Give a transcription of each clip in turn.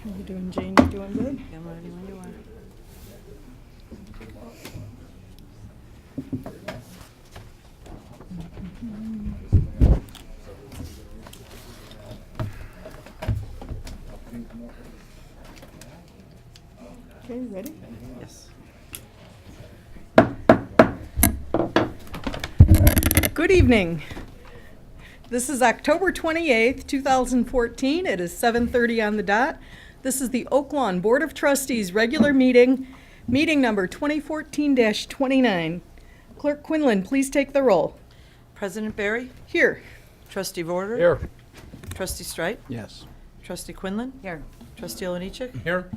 How you doing, Jane? You doing good? I'm ready when you are. Okay, ready? Yes. Good evening. This is October 28th, 2014. It is 7:30 on the dot. This is the Oak Lawn Board of Trustees regular meeting number 2014-29. Clerk Quinlan, please take the roll. President Barry, Here. Trustee Vorder. Here. Trustee Strite, Yes. Trustee Quinlan. Here. Trustee Oliniechek, Here.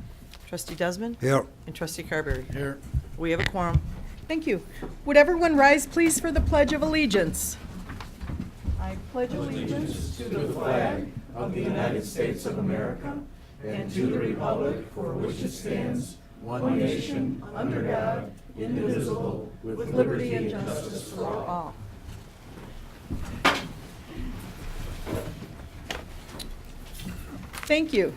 Trustee Desmond, Here. and Trustee Carberry. Here. We have a quorum. Thank you. Would everyone rise, please, for the Pledge of Allegiance? I pledge allegiance to the flag of the United States of America and to the republic for which it stands, one nation, under God, indivisible, with liberty and justice for all. Thank you.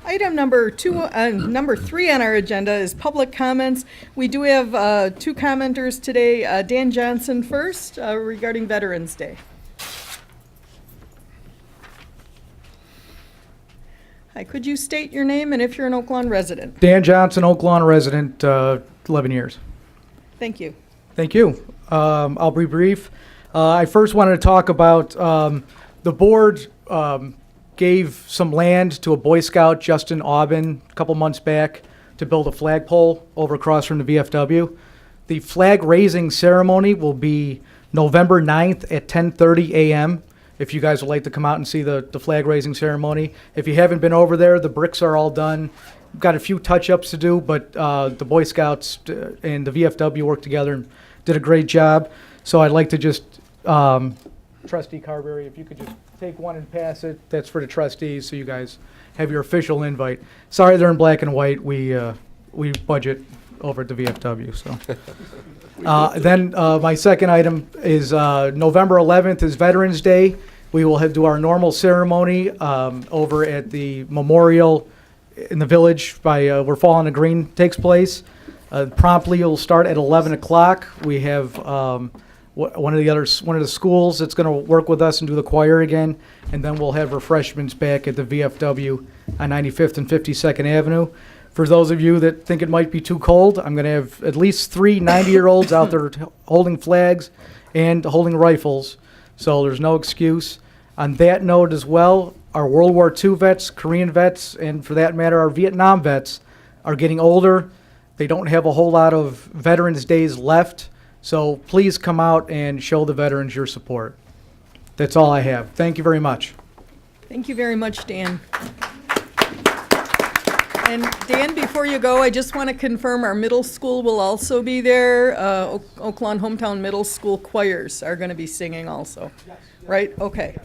Item number 3 on our agenda is public comments. We do have 2 commenters today. Dan Johnson first regarding Veterans Day. Hi, could you state your name and if you're an Oak Lawn resident? Dan Johnson, Oak Lawn resident, 11 years. Thank you. Thank you. I'll be brief. I first wanted to talk about the board gave some land to a Boy Scout, Justin Aubin, a couple months back to build a flagpole over across from the VFW. The flag raising ceremony will be November 9th at 10:30 a.m. If you guys would like to come out and see the flag raising ceremony. If you haven't been over there, the bricks are all done. We've got a few touch-ups to do, but the Boy Scouts and the VFW worked together and did a great job. So I'd like to just, Trustee Carberry, if you could just take one and pass it. That's for the trustees, so you guys have your official invite. Sorry they're in black and white. We budget over at the VFW, so. Then my second item is November 11th is Veterans Day. We will do our normal ceremony over at the memorial in the village by where Fall on the Green takes place. Promptly, it'll start at 11 o'clock. We have one of the schools that's going to work with us and do the choir again, and then we'll have refreshments back at the VFW on 95th and 52nd Avenue. For those of you that think it might be too cold, I'm going to have at least 3 90-year-olds out there holding flags and holding rifles, so there's no excuse. On that note as well, our World War II vets, Korean vets, and for that matter, our Vietnam vets are getting older. They don't have a whole lot of Veterans Days left, so please come out and show the veterans your support. That's all I have. Thank you very much. Thank you very much, Dan. And Dan, before you go, I just want to confirm our middle school will also be there. Oak Lawn Hometown Middle School choirs are going to be singing also. Yes. Right? Okay.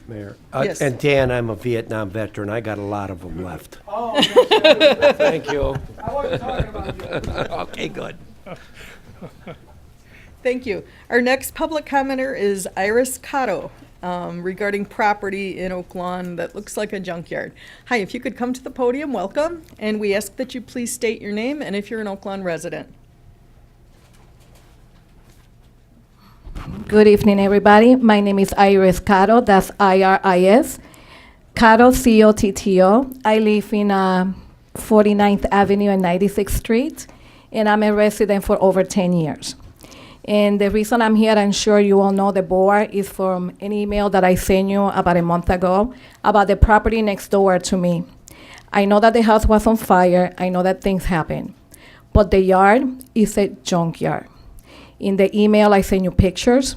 Mayor. Yes. And Dan, I'm a Vietnam veteran. I got a lot of them left. Oh, okay. Thank you. I wasn't talking about you. Okay, good. Thank you. Our next public commenter is Iris Cotto regarding property in Oak Lawn that looks like a junkyard. Hi, if you could come to the podium, welcome. And we ask that you please state your name and if you're an Oak Lawn resident. Good evening, everybody. My name is Iris Cotto. That's I-R-I-S. Cotto, C-O-T-T-O. I live in 49th Avenue and 96th Street, and I'm a resident for over 10 years. And the reason I'm here, I'm sure you all know the board, is from an email that I sent you about a month ago about the property next door to me. I know that the house was on fire. I know that things happen. But the yard is a junkyard. In the email, I send you pictures.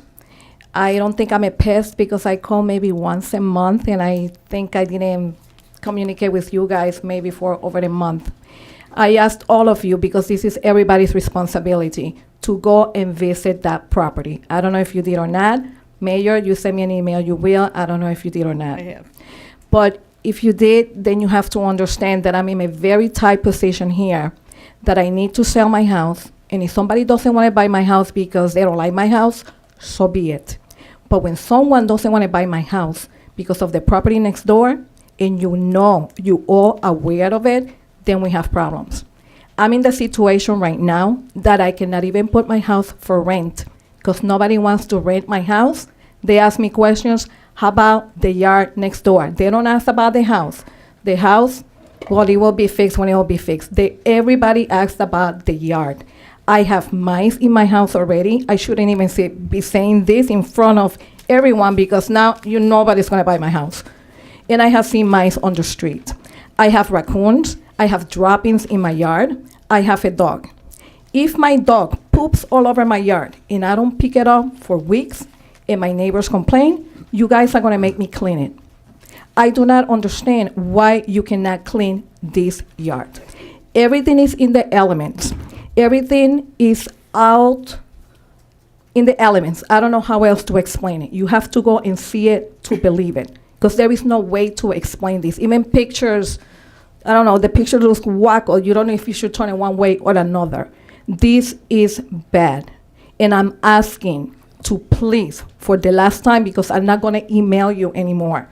I don't think I'm a pest because I call maybe once a month, and I think I didn't communicate with you guys maybe for over a month. I asked all of you, because this is everybody's responsibility, to go and visit that property. I don't know if you did or not. Mayor, you sent me an email. You will. I don't know if you did or not. I have. But if you did, then you have to understand that I'm in a very tight position here, that I need to sell my house. And if somebody doesn't want to buy my house because they don't like my house, so be it. But when someone doesn't want to buy my house because of the property next door, and you all aware of it, then we have problems. I'm in the situation right now that I cannot even put my house for rent because nobody wants to rent my house. They ask me questions, how about the yard next door? They don't ask about the house. The house, well, it will be fixed when it will be fixed. Everybody asks about the yard. I have mice in my house already. I shouldn't even be saying this in front of everyone because now nobody's gonna buy my house. And I have seen mice on the street. I have raccoons. I have droppings in my yard. I have a dog. If my dog poops all over my yard and I don't pick it up for weeks and my neighbors complain, you guys are gonna make me clean it. I do not understand why you cannot clean this yard. Everything is in the elements. Everything is out in the elements. I don't know how else to explain it. You have to go and see it to believe it, because there is no way to explain this. Even pictures, I don't know, the picture looks wacko. You don't know if you should turn it one way or another. This is bad. And I'm asking to please, for the last time, because I'm not gonna email you anymore,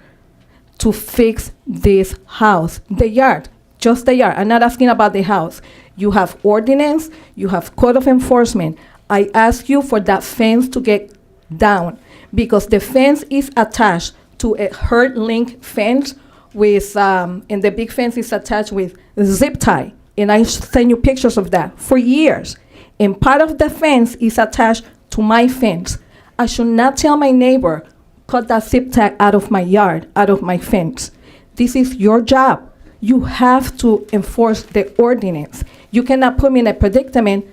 to fix this house, the yard, just the yard. I'm not asking about the house. You have ordinance, you have code of enforcement. I ask you for that fence to get down because the fence is attached to a herd link fence with, and the big fence is attached with zip tie. And I send you pictures of that for years. And part of the fence is attached to my fence. I should not tell my neighbor, cut that zip tie out of my yard, out of my fence. This is your job. You have to enforce the ordinance. You cannot put me in a predicament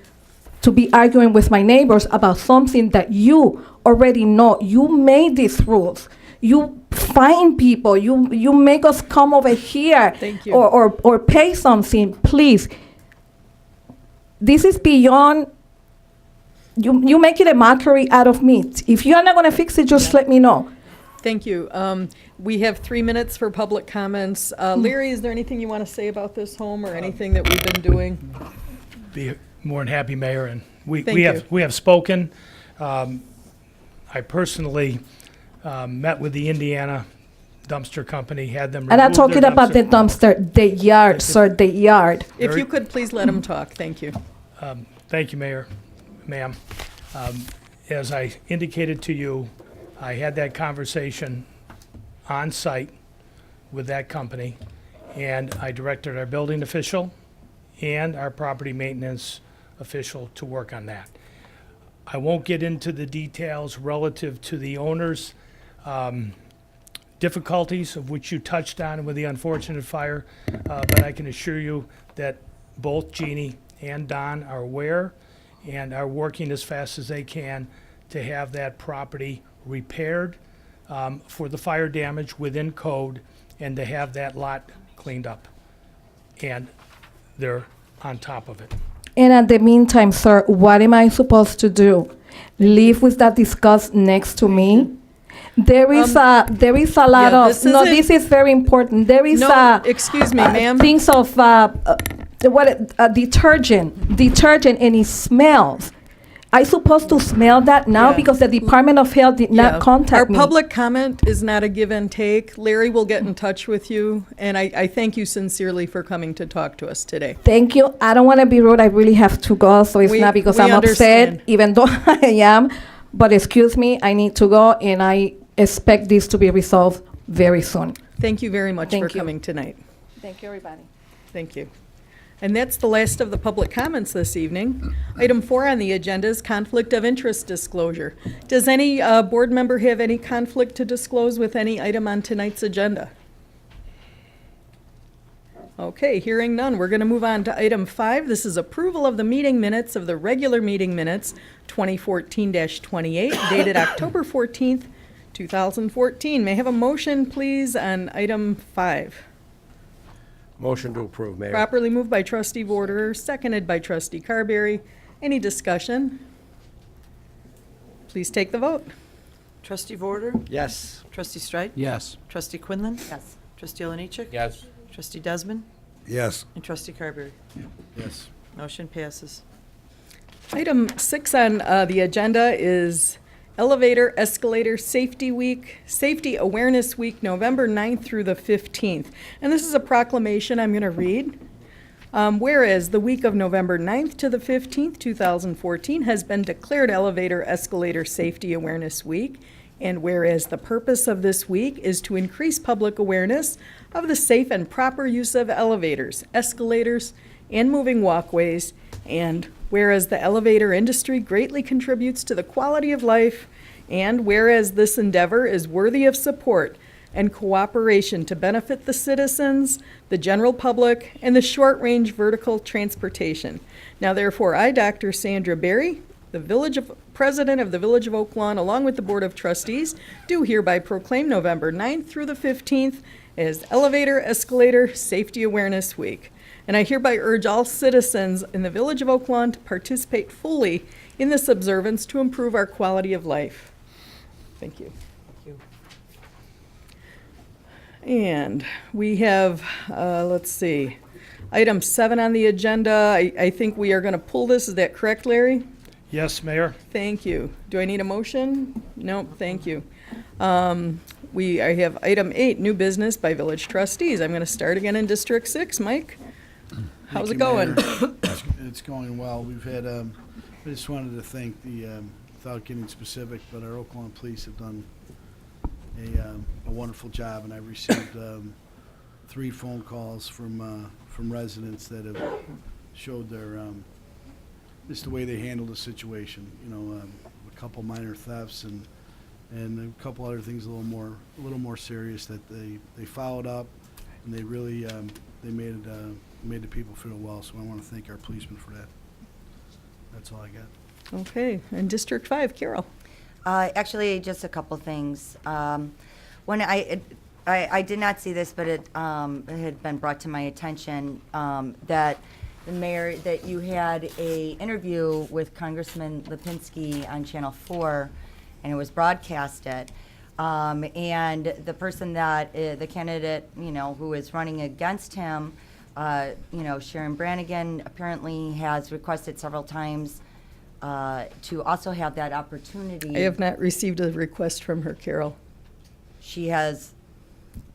to be arguing with my neighbors about something that you already know. You made these rules. You fine people. You make us come over here. Thank you. Or pay something. Please. This is beyond. You make it a mockery out of me. If you're not going to fix it, just let me know. Thank you. We have 3 minutes for public comments. Larry, is there anything you want to say about this home or anything that we've been doing? Be more than happy, Mayor, and we Thank you. have spoken. I personally met with the Indiana dumpster company, had them remove And I'm their talking about the dumpster, the yard, sir, the yard. If Very- you could please let him talk. Thank you. Thank you, Mayor, ma'am. As I indicated to you, I had that conversation on site with that company, and I directed our building official and our property maintenance official to work on that. I won't get into the details relative to the owner's difficulties of which you touched on with the unfortunate fire, but I can assure you that both Jeannie and Don are aware and are working as fast as they can to have that property repaired for the fire damage within code and to have that lot cleaned up. And they're on top of it. And at the meantime, sir, what am I supposed to do? Live with that disgust next to me? There is a lot yeah, of this no. isn't- This is very important. There is No, excuse me, ma'am. things of detergent, and it smells. I supposed to smell that now Yeah. because the Department of Health did Yeah. not contact me. Our public comment is not a give and take. Larry will get in touch with you, and I thank you sincerely for coming to talk to us today. Thank you. I don't want to be rude. I really have to go, so it's We- not because we I'm understand. upset, even though I am. But excuse me, I need to go, and I expect this to be resolved very soon. Thank you very much Thank for you. coming tonight. Thank you, everybody. Thank you. And that's the last of the public comments this evening. Item 4 on the agenda is conflict of interest disclosure. Does any board member have any conflict to disclose with any item on tonight's agenda? Okay, hearing none, we're going to move on to item 5. This is approval of the meeting minutes of the regular meeting minutes 2014-28 dated October 14th, 2014. May I have a motion, please, on item 5? Motion to approve, Mayor. Properly moved by trustee Vorder, seconded by trustee Carberry. Any discussion? Please take the vote. Trustee Vorder? Yes. Trustee Streit? Yes. Trustee Quinlan? Yes. Trustee Oliniechek? Yes. Trustee Desmond? Yes. And Trustee Carberry. Yes. Motion passes. Item 6 on the agenda is Elevator Escalator Safety Week, Safety Awareness Week, November 9th through the 15th. And this is a proclamation I'm going to read. Whereas the week of November 9th to the 15th, 2014 has been declared Elevator Escalator Safety Awareness Week, and whereas the purpose of this week is to increase public awareness of the safe and proper use of elevators, escalators, and moving walkways, and whereas the elevator industry greatly contributes to the quality of life, and whereas this endeavor is worthy of support and cooperation to benefit the citizens, the general public, and the short-range vertical transportation. Now therefore, I, Dr. Sandra Berry, President of the Village of Oak Lawn, along with the Board of Trustees, do hereby proclaim November 9th through the 15th as Elevator Escalator Safety Awareness Week. And I hereby urge all citizens in the Village of Oak Lawn to participate fully in this observance to improve our quality of life. Thank you. And we have, let's see, item 7 on the agenda. I think we are going to pull this. Is that correct, Larry? Yes, Mayor? Thank you. Do I need a motion? Nope, thank you. I have item 8, new business by village trustees. I'm going to start again in District 6. Mike, how's it going? It's going well. We've had, I just wanted to thank without getting specific, but our Oak Lawn Police have done a wonderful job, and I received 3 phone calls from residents that have showed their just the way they handled the situation. You know, a couple minor thefts and a couple other things a little more serious that they followed up, and they really they made the people feel well. So I want to thank our policemen for that. That's all I got. Okay, and District 5, Carol. Actually, just a couple things. When I did not see this, but it had been brought to my attention that the mayor, that you had a interview with Congressman Lipinski on Channel 4, and it was broadcasted. And the person that, the candidate, you know, who is running against him, you know, Sharon Brannigan, apparently has requested several times to also have that opportunity. I have not received a request from her, Carol. She has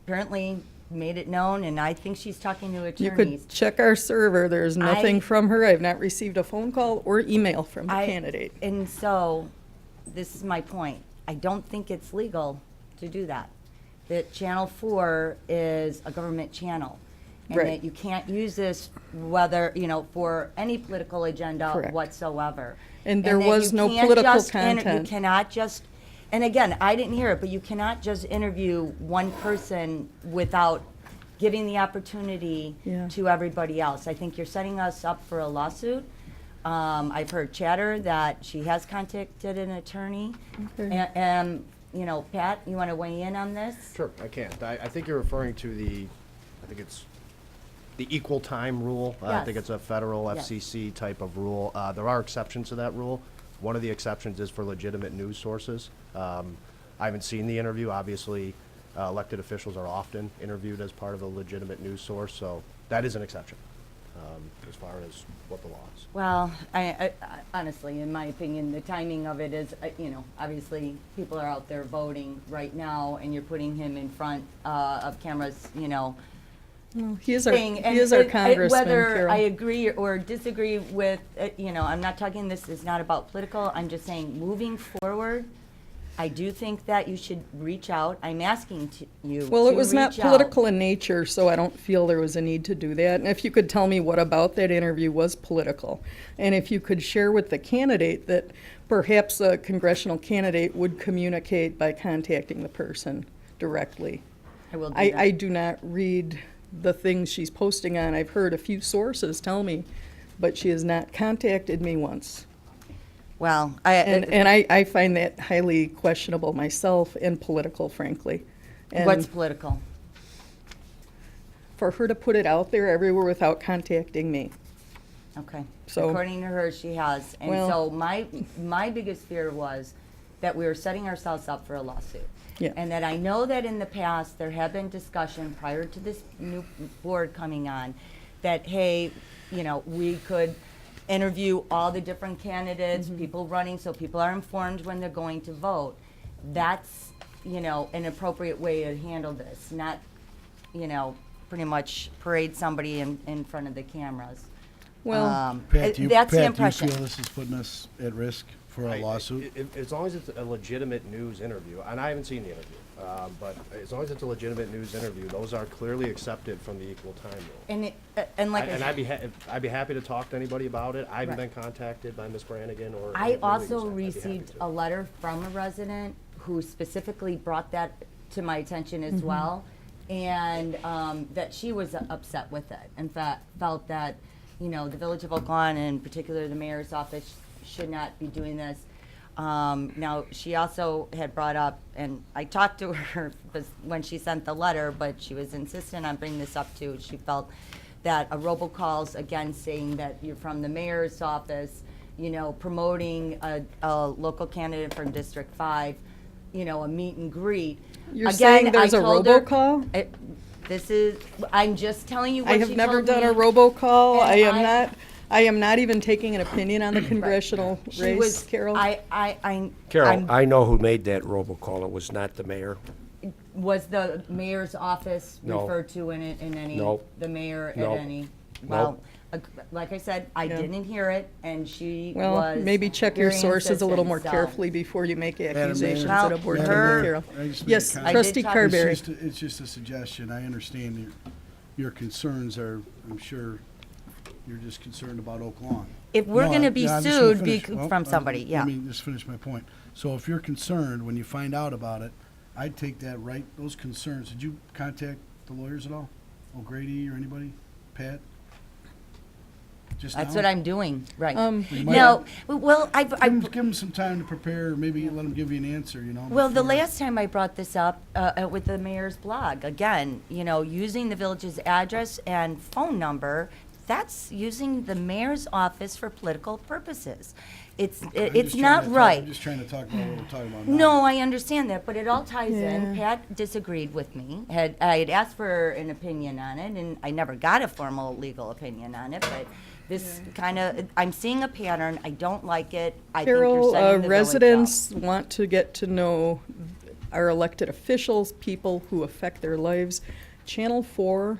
apparently made it known, and I think she's talking to You attorneys. could check our server. There's nothing I- from her. I've not received a phone call or email from the candidate. And so, this is my point. I don't think it's legal to do that. That Channel 4 is a government channel. And Right. that you can't use this whether, you know, for any political agenda Correct. whatsoever. And there that was you no can't political just content. You cannot just, and again, I didn't hear it, but you cannot just interview one person without giving the opportunity Yeah. to everybody else. I think you're setting us up for a lawsuit. I've heard chatter that she has contacted an attorney. Okay. And, you know, Pat, you want to weigh in on this? Sure, I can. I think you're referring to I think it's the equal time rule. I think Yes. it's a federal Yes. FCC type of rule. There are exceptions to that rule. One of the exceptions is for legitimate news sources. I haven't seen the interview. Obviously, elected officials are often interviewed as part of a legitimate news source, so that is an exception as far as what the law is. Well, I honestly, in my opinion, the timing of it is, you know, obviously people are out there voting right now, and you're putting him in front of cameras, you know. Well, he is our Thing. And congressman, whether Carol. I agree or disagree with, you know, I'm not talking, this is not about political. I'm just saying, moving forward, I do think that you should reach out. I'm asking you. Well, to it was not reach out. political in nature, so I don't feel there was a need to do that. And if you could tell me what about that interview was political, and if you could share with the candidate that perhaps a congressional candidate would communicate by contacting the person directly. I will do that. I do not read the things she's posting on. I've heard a few sources tell me, but she has not contacted me once. Well, And I find that highly questionable myself and political, frankly. And what's political? for her to put it out there everywhere without contacting me. Okay. So- According to her, she has. And Well- so my biggest fear was that we were setting ourselves up for a lawsuit. Yeah. And that I know that in the past, there have been discussion prior to this new board coming on, that, hey, you know, we could interview all the different candidates, people running, so people are informed when they're going to vote. That's, an appropriate way to handle this, not, pretty much parade somebody in front of the cameras. Well, Pat, do you, That's the Pat, impression. do you feel this is putting us at risk for a lawsuit? As long as it's a legitimate news interview, and I haven't seen the interview, but as long as it's a legitimate news interview, those are clearly accepted from the equal time rule. And like I And said, I'd be happy to talk to anybody about it. I haven't been Right. contacted by Ms. Brannigan or. I any of the also legal staff. I'd be happy received to. a letter from a resident who specifically brought that to my attention as well, and that she was upset with it. In fact, felt that, the Village of Oak Lawn, and in particular the mayor's office, should not be doing this. Now, she also had brought up, and I talked to her when she sent the letter, but she was insistent on bringing this up too. She felt that a robocalls, again, saying that you're from the mayor's office, promoting a local candidate from District 5, a meet and greet. You're Again, saying there's I a told her- robocall? I'm just telling you what I she have never told done a me. robocall. And I am not even taking an opinion on the congressional She race, was, Carol. Carol, I'm- I know who made that robocall. It was not the mayor. Was the mayor's office No. referred to in any? No. The mayor No. at any? No. Well, like I said, I Yeah. didn't hear it, and she Well, was maybe check your very sources a little more insistent, so- carefully before you make Mayor, accusations Well, at a board Madam meeting, Mayor, Carol. I just made a Yes, comment. trustee talk- Carberry. It's just a suggestion. I understand your concerns are, I'm sure, you're just concerned about Oak Lawn. If we're No, gonna be I'm just gonna sued finish. Well, from somebody, yeah. Let me just finish my point. So if you're concerned, when you find out about it, I'd take that right, those concerns. Did you contact the lawyers at all? O'Grady or anybody? Pat? Just That's now? what I'm doing, right. You might No, well, Give them some time to prepare, or maybe let them give you an answer, Well, the before- last time I brought this up with the mayor's blog, again, using the village's address and phone number, that's using the mayor's office for political purposes. It's not right. I'm just trying to talk about what we're talking about now. No, I understand that, but it all ties in. Yeah. Pat disagreed with me. I had asked for an opinion on it, and I never got a formal legal opinion on it, but this kind of, I'm seeing a pattern. I don't like it. I think you're Carol, setting the village up. residents want to get to know our elected officials, people who affect their lives. Channel 4,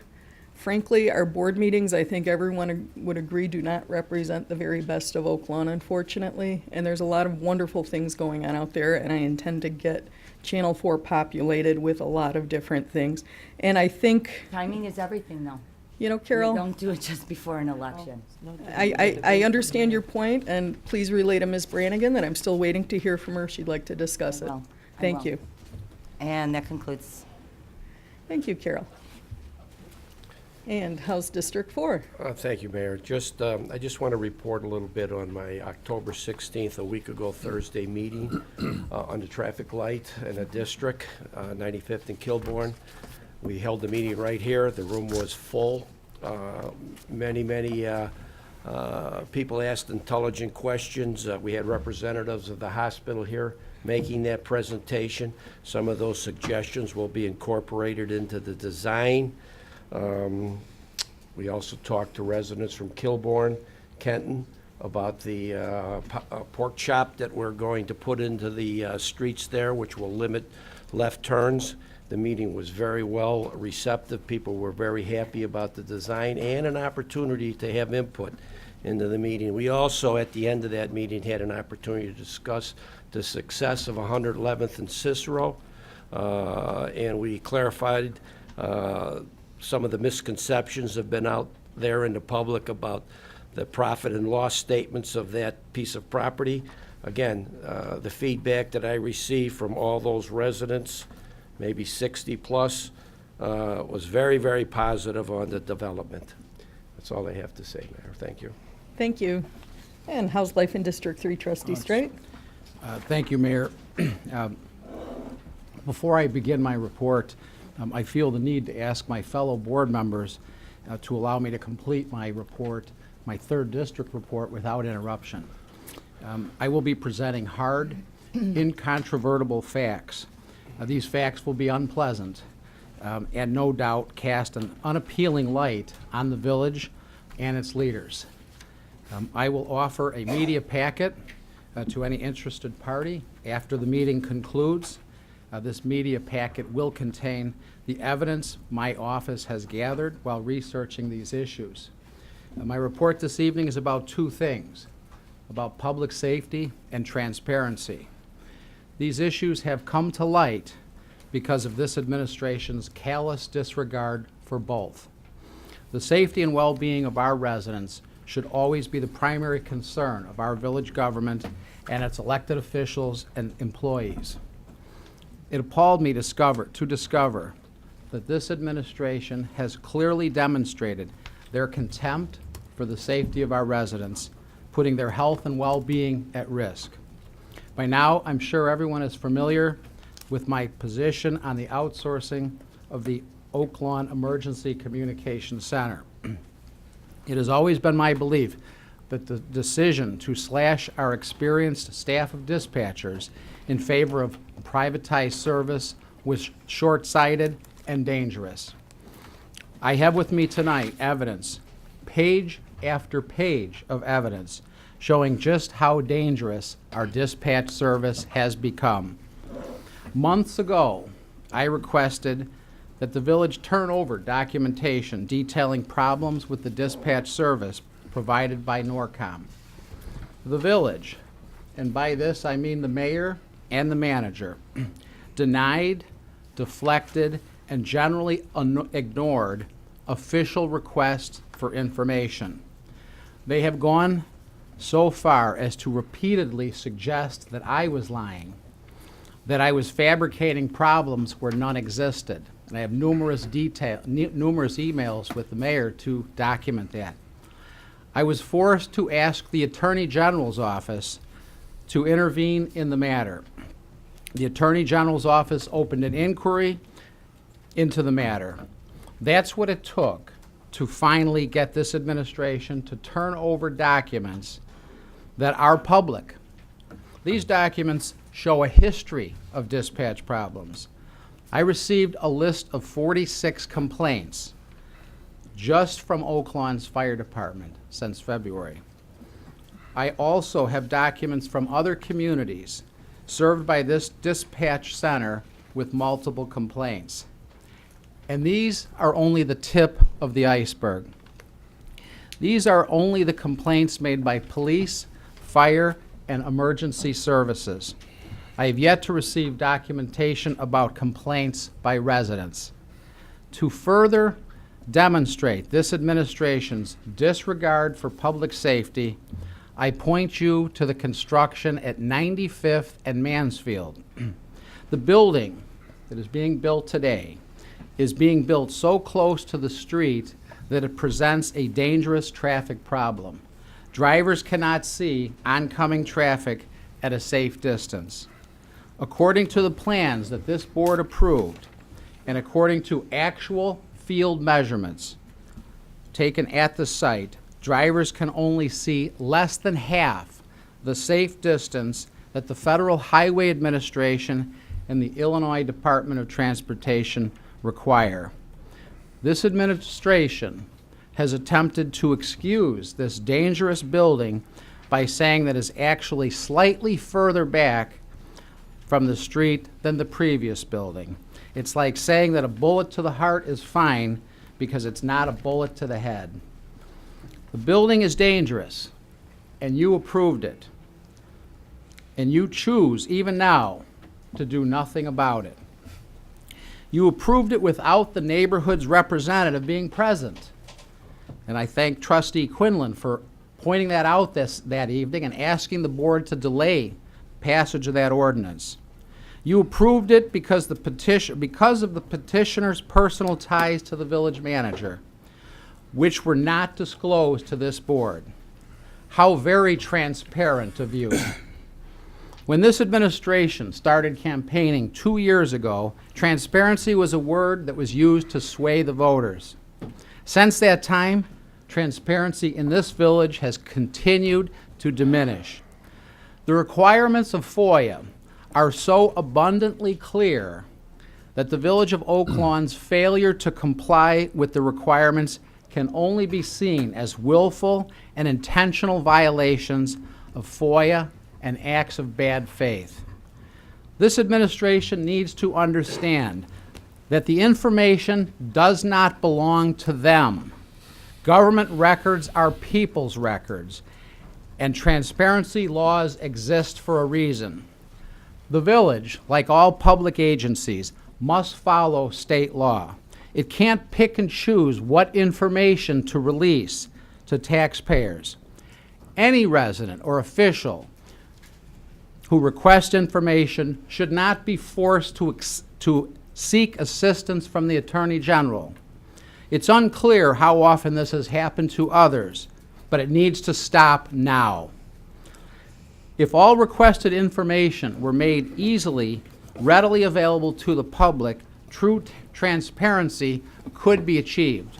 frankly, our board meetings, I think everyone would agree, do not represent the very best of Oak Lawn, unfortunately. And there's a lot of wonderful things going on out there, and I intend to get Channel 4 populated with a lot of different things. And I think, Timing is everything, though. Carol, We don't do it just before an election. I understand your point, and please relay to Ms. Brannigan that I'm still waiting to hear from her. She'd like to discuss it. I will. I Thank will. you. And that concludes. Thank you, Carol. And how's District 4? Thank you, Mayor. I just want to report a little bit on my October 16th, a week ago Thursday meeting on the traffic light in a district, 95th and Kilbourne. We held the meeting right here. The room was full. Many people asked intelligent questions. We had representatives of the hospital here making that presentation. Some of those suggestions will be incorporated into the design. We also talked to residents from Kilbourne, Kenton, about the pork chop that we're going to put into the streets there, which will limit left turns. The meeting was very well receptive. People were very happy about the design and an opportunity to have input into the meeting. We also, at the end of that meeting, had an opportunity to discuss the success of 111th and Cicero, and we clarified some of the misconceptions that have been out there in the public about the profit and loss statements of that piece of property. Again, the feedback that I received from all those residents, maybe 60 plus, was very, very positive on the development. That's all I have to say, Mayor. Thank you. Thank you. And how's life in District 3, Trustee Straight? Thank you, Mayor. Before I begin my report, I feel the need to ask my fellow board members to allow me to complete my report, my third district report, without interruption. I will be presenting hard, incontrovertible facts. These facts will be unpleasant and no doubt cast an unappealing light on the village and its leaders. I will offer a media packet to any interested party after the meeting concludes. This media packet will contain the evidence my office has gathered while researching these issues. My report this evening is about two things, about public safety and transparency. These issues have come to light because of this administration's callous disregard for both. The safety and well-being of our residents should always be the primary concern of our village government and its elected officials and employees. It appalled me to discover that this administration has clearly demonstrated their contempt for the safety of our residents, putting their health and well-being at risk. By now, I'm sure everyone is familiar with my position on the outsourcing of the Oak Lawn Emergency Communications Center. It has always been my belief that the decision to slash our experienced staff of dispatchers in favor of privatized service was short-sighted and dangerous. I have with me tonight evidence, page after page of evidence, showing just how dangerous our dispatch service has become. Months ago, I requested that the village turn over documentation detailing problems with the dispatch service provided by Norcom. The village, and by this I mean the mayor and the manager, denied, deflected, and generally ignored official requests for information. They have gone so far as to repeatedly suggest that I was lying, that I was fabricating problems where none existed. And I have numerous emails with the mayor to document that. I was forced to ask the Attorney General's office to intervene in the matter. The Attorney General's office opened an inquiry into the matter. That's what it took to finally get this administration to turn over documents that are public. These documents show a history of dispatch problems. I received a list of 46 complaints just from Oak Lawn's fire department since February. I also have documents from other communities served by this dispatch center with multiple complaints. And these are only the tip of the iceberg. These are only the complaints made by police, fire, and emergency services. I have yet to receive documentation about complaints by residents. To further demonstrate this administration's disregard for public safety, I point you to the construction at 95th and Mansfield. The building that is being built today is being built so close to the street that it presents a dangerous traffic problem. Drivers cannot see oncoming traffic at a safe distance. According to the plans that this board approved, and according to actual field measurements taken at the site, drivers can only see less than half the safe distance that the Federal Highway Administration and the Illinois Department of Transportation require. This administration has attempted to excuse this dangerous building by saying that it's actually slightly further back from the street than the previous building. It's like saying that a bullet to the heart is fine because it's not a bullet to the head. The building is dangerous, and you approved it. And you choose, even now, to do nothing about it. You approved it without the neighborhood's representative being present. And I thank Trustee Quinlan for pointing that out that evening and asking the board to delay passage of that ordinance. You approved it because of the petitioner's personal ties to the village manager, which were not disclosed to this board. How very transparent of you. When this administration started campaigning 2 years ago, transparency was a word that was used to sway the voters. Since that time, transparency in this village has continued to diminish. The requirements of FOIA are so abundantly clear that the Village of Oak Lawn's failure to comply with the requirements can only be seen as willful and intentional violations of FOIA and acts of bad faith. This administration needs to understand that the information does not belong to them. Government records are people's records, and transparency laws exist for a reason. The village, like all public agencies, must follow state law. It can't pick and choose what information to release to taxpayers. Any resident or official who requests information should not be forced to seek assistance from the Attorney General. It's unclear how often this has happened to others, but it needs to stop now. If all requested information were made easily, readily available to the public, true transparency could be achieved.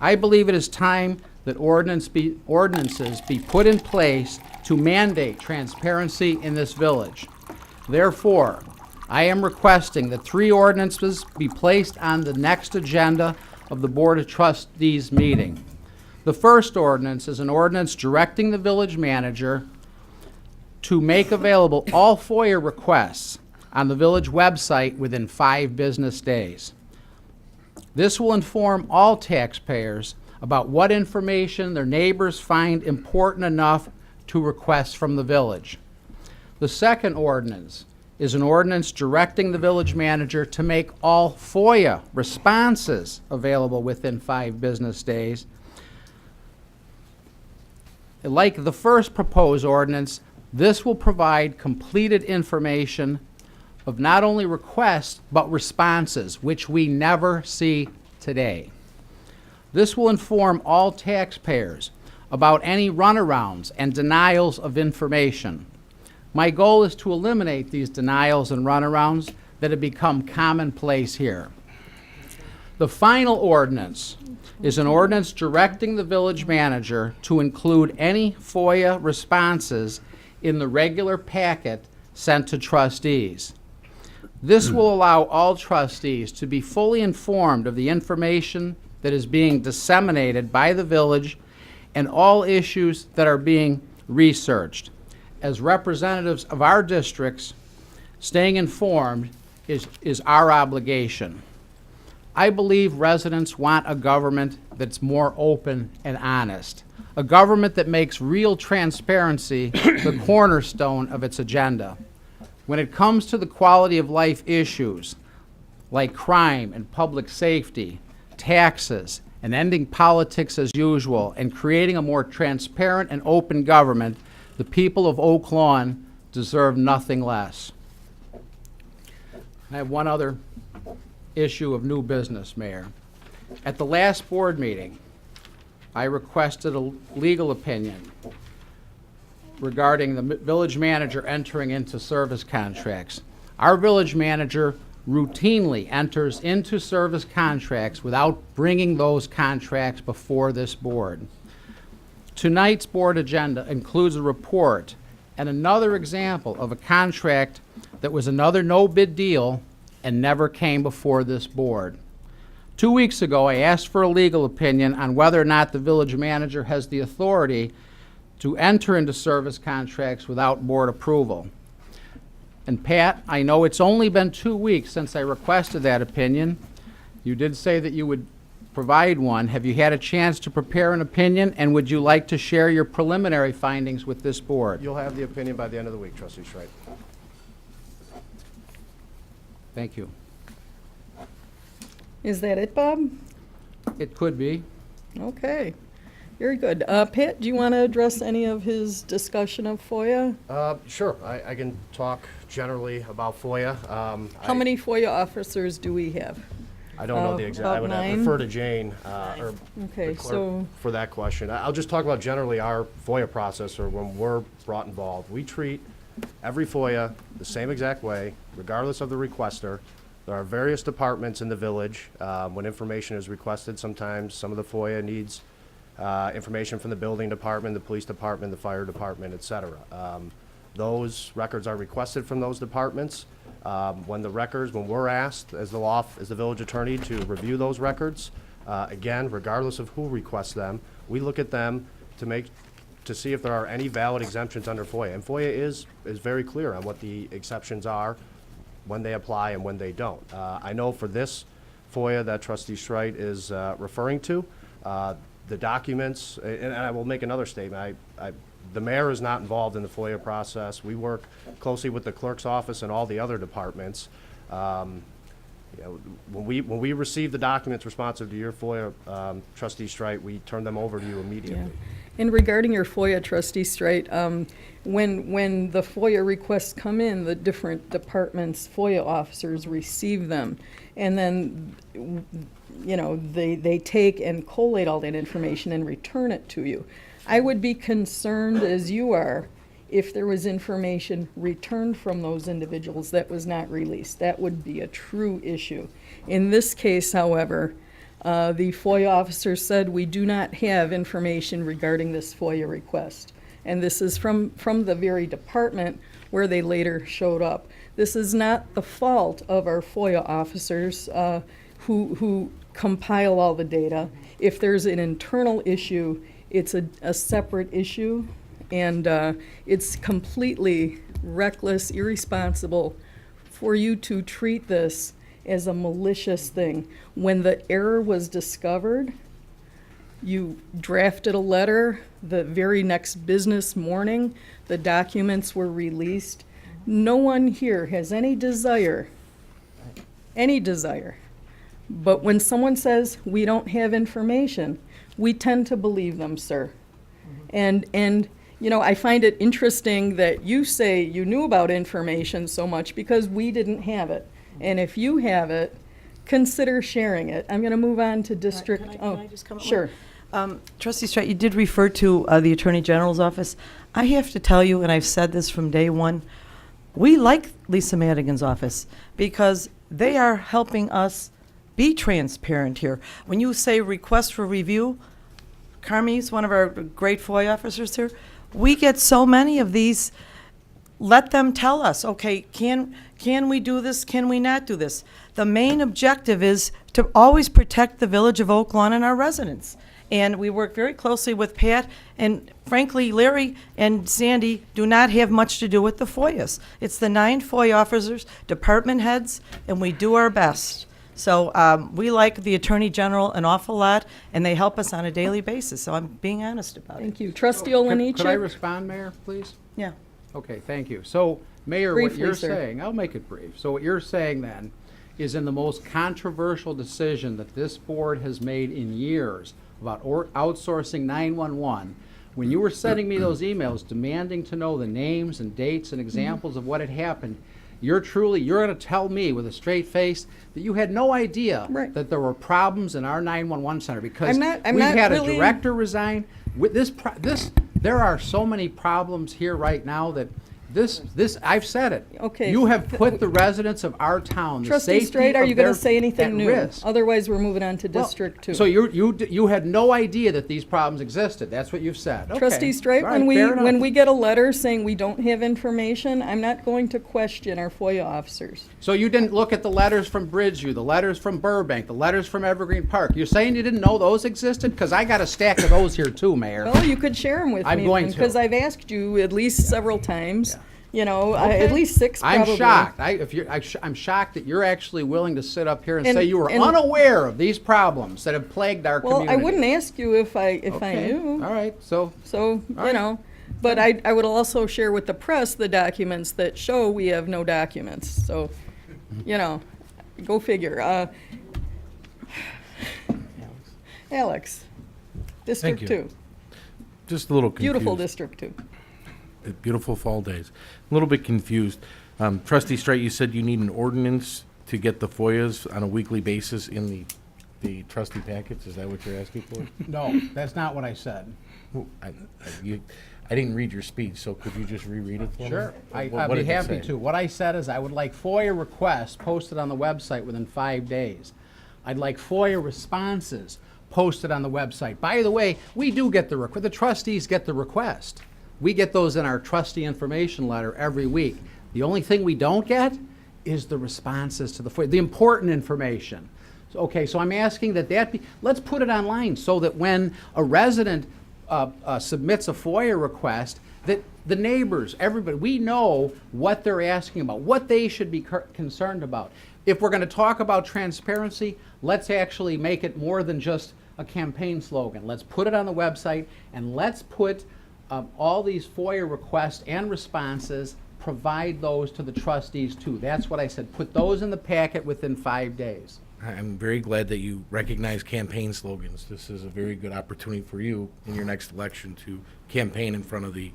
I believe it is time that ordinances be put in place to mandate transparency in this village. Therefore, I am requesting that 3 ordinances be placed on the next agenda of the Board of Trustees meeting. The first ordinance is an ordinance directing the village manager to make available all FOIA requests on the village website within 5 business days. This will inform all taxpayers about what information their neighbors find important enough to request from the village. The second ordinance is an ordinance directing the village manager to make all FOIA responses available within 5 business days. Like the first proposed ordinance, this will provide completed information of not only requests, but responses, which we never see today. This will inform all taxpayers about any runarounds and denials of information. My goal is to eliminate these denials and runarounds that have become commonplace here. The final ordinance is an ordinance directing the village manager to include any FOIA responses in the regular packet sent to trustees. This will allow all trustees to be fully informed of the information that is being disseminated by the village and all issues that are being researched. As representatives of our districts, staying informed is our obligation. I believe residents want a government that's more open and honest, a government that makes real transparency the cornerstone of its agenda. When it comes to the quality of life issues like crime and public safety, taxes, and ending politics as usual, and creating a more transparent and open government, the people of Oak Lawn deserve nothing less. I have one other issue of new business, Mayor. At the last board meeting, I requested a legal opinion regarding the village manager entering into service contracts. Our village manager routinely enters into service contracts without bringing those contracts before this board. Tonight's board agenda includes a report and another example of a contract that was another no-bid deal and never came before this board. 2 weeks ago, I asked for a legal opinion on whether or not the village manager has the authority to enter into service contracts without board approval. And Pat, I know it's only been 2 weeks since I requested that opinion. You did say that you would provide one. Have you had a chance to prepare an opinion, and would you like to share your preliminary findings with this board? You'll have the opinion by the end of the week, Trustee Schreit. Thank you. Is that it, Bob? It could be. Okay, very good. Pat, do you want to address any of his discussion of FOIA? Sure, I can talk generally about FOIA. How many FOIA officers do we have? I don't know the exact, I about would 9? refer to Jane, or Okay, the clerk so, for that question. I'll just talk about generally our FOIA process, or when we're brought involved. We treat every FOIA the same exact way, regardless of the requester. There are various departments in the village. When information is requested, sometimes some of the FOIA needs information from the building department, the police department, the fire department, et cetera. Those records are requested from those departments. When we're asked as the village attorney to review those records, Again, regardless of who requests them, we look at them to see if there are any valid exemptions under FOIA. And FOIA is very clear on what the exceptions are, when they apply and when they don't. I know for this FOIA that Trustee Streit is referring to, the documents, and I will make another statement, the mayor is not involved in the FOIA process. We work closely with the clerk's office and all the other departments. When we receive the documents responsive to your FOIA, Trustee Streit, we turn them over to you immediately. Yeah. And regarding your FOIA, Trustee Streit, when the FOIA requests come in, the different departments' FOIA officers receive them, and then, they take and collate all that information and return it to you. I would be concerned, as you are, if there was information returned from those individuals that was not released. That would be a true issue. In this case, however, the FOIA officer said we do not have information regarding this FOIA request. And this is from the very department where they later showed up. This is not the fault of our FOIA officers who compile all the data. If there's an internal issue, it's a separate issue, and it's completely reckless, irresponsible for you to treat this as a malicious thing. When the error was discovered, you drafted a letter. The very next business morning, the documents were released. No one here has any desire, but when someone says we don't have information, we tend to believe them, sir. And I find it interesting that you say you knew about information so much because we didn't have it. And if you have it, consider sharing it. I'm going to move on to district. Can I just come up with- Sure. Trustee Streit, you did refer to the Attorney General's office. I have to tell you, and I've said this from day one, we like Lisa Madigan's office because they are helping us be transparent here. When you say request for review, Carmi's one of our great FOIA officers here. We get so many of these. Let them tell us, okay, can we do this? Can we not do this? The main objective is to always protect the village of Oak Lawn and our residents. And we work very closely with Pat, and frankly, Larry and Sandy do not have much to do with the FOIAs. It's the 9 FOIA officers, department heads, and we do our best. So we like the Attorney General an awful lot, and they help us on a daily basis, so I'm being honest about it. Thank you. Trustee Could I Olenichek? respond, Mayor, please? Yeah. Okay, thank you. So, Mayor, what Briefly, you're sir. saying, I'll make it brief. So what you're saying then is in the most controversial decision that this board has made in years about outsourcing 911, when you were sending me those emails demanding to know the names and dates and examples of what had happened, you're going to tell me with a straight face that you had no idea Right. that there were problems in our 911 center because I'm not we've had really- a director resign. With there are so many problems here right now that I've said it. Okay. You have put the residents of our town, the Trustee safety Streit, are of you going their- to say anything at new? risk. Otherwise, we're moving on to Well, District 2. So you had no idea that these problems existed. That's what you've said. Okay. Trustee Streit, All right, fair enough. when we get a letter saying we don't have information, I'm not going to question our FOIA officers. So you didn't look at the letters from Bridgeview, the letters from Burbank, the letters from Evergreen Park. You're saying you didn't know those existed? Because I got a stack of those here too, Mayor. Well, you could share them with I'm me. going to. Because I've asked you at least several times. Yeah. At least 6 probably. I'm shocked. I'm shocked that you're actually willing to sit up here and say you were and- unaware of these problems that have plagued our Well, community. I wouldn't ask you if I Okay. knew. All right. So So, All right. but I would also share with the press the documents that show we have no documents. So, go figure. Alex, District you. 2, Just a little confused. beautiful District 2. Beautiful fall days. A little bit confused. Trustee Streit, you said you need an ordinance to get the FOIAs on a weekly basis in the trustee packets. Is that what you're asking for? no, that's not what I said. I didn't read your speech, so could you just reread it for me? Sure, What I'd did be it happy say? to. What I said is I would like FOIA requests posted on the website within 5 days. I'd like FOIA responses posted on the website. By the way, we do get the request. The trustees get the request. We get those in our trustee information letter every week. The only thing we don't get is the responses to the FOIA, the important information. Okay, so I'm asking that that be, let's put it online so that when a resident submits a FOIA request, that the neighbors, everybody, we know what they're asking about, what they should be concerned about. If we're going to talk about transparency, let's actually make it more than just a campaign slogan. Let's put it on the website, and let's put all these FOIA requests and responses, provide those to the trustees too. That's what I said. Put those in the packet within 5 days. I'm very glad that you recognize campaign slogans. This is a very good opportunity for you in your next election to campaign in front of the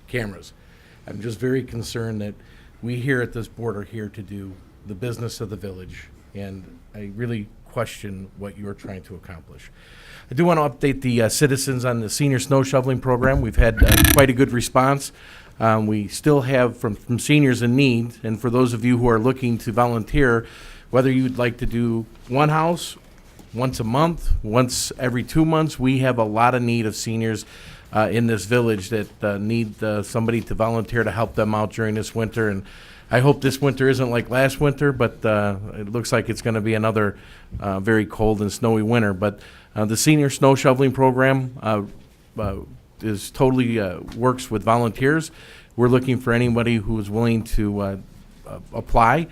cameras. I'm just very concerned that we here at this board are here to do the business of the village, and I really question what you're trying to accomplish. I do want to update the citizens on the senior snow shoveling program. We've had quite a good response. We still have from seniors in need, and for those of you who are looking to volunteer, whether you'd like to do one house once a month, once every 2 months, we have a lot of need of seniors in this village that need somebody to volunteer to help them out during this winter. And I hope this winter isn't like last winter, but it looks like it's going to be another very cold and snowy winter. But the senior snow shoveling program is totally works with volunteers. We're looking for anybody who is willing to apply.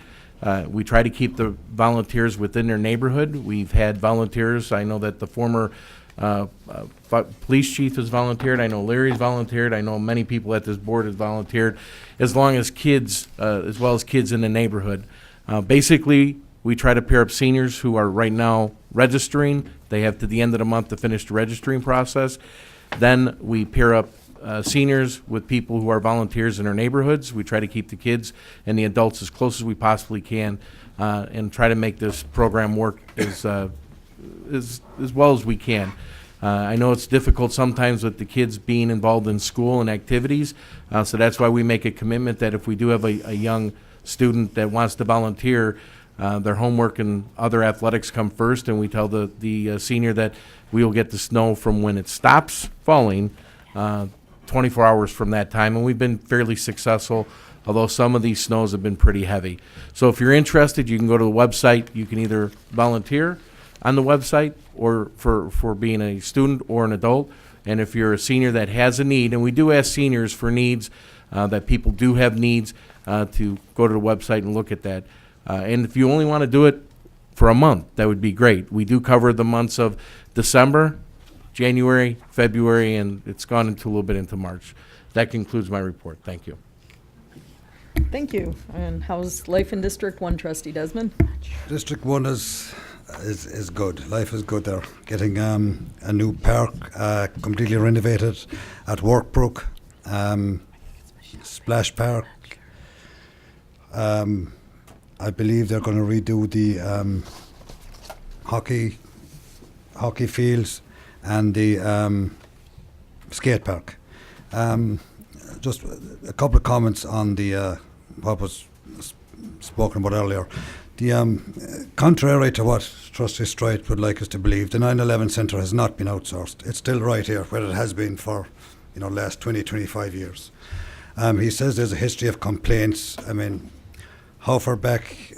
We try to keep the volunteers within their neighborhood. We've had volunteers. I know that the former police chief has volunteered. I know Larry's volunteered. I know many people at this board has volunteered, as long as kids, as well as kids in the neighborhood. Basically, we try to pair up seniors who are right now registering. They have to the end of the month to finish the registering process. Then we pair up seniors with people who are volunteers in our neighborhoods. We try to keep the kids and the adults as close as we possibly can, and try to make this program work as well as we can. I know it's difficult sometimes with the kids being involved in school and activities, so that's why we make a commitment that if we do have a young student that wants to volunteer, their homework and other athletics come first, and we tell the senior that we will get the snow from when it stops falling 24 hours from that time, and we've been fairly successful, although some of these snows have been pretty heavy. So if you're interested, you can go to the website. You can either volunteer on the website or for being a student or an adult. And if you're a senior that has a need, and we do ask seniors for needs, that people do have needs, to go to the website and look at that. And if you only want to do it for a month, that would be great. We do cover the months of December, January, February, and it's gone into a little bit into March. That concludes my report. Thank you. Thank you. And how's life in District 1, Trustee Desmond? District 1 is good. Life is good there. Getting a new park completely renovated at Workbrook, Splash Park. I believe they're going to redo the hockey fields and the skate park. Just a couple of comments on the what was spoken about earlier. The contrary to what Trustee Strite would like us to believe, the 9/11 Centre has not been outsourced. It's still right here where it has been for last 20-25 years. He says there's a history of complaints. I mean, how far back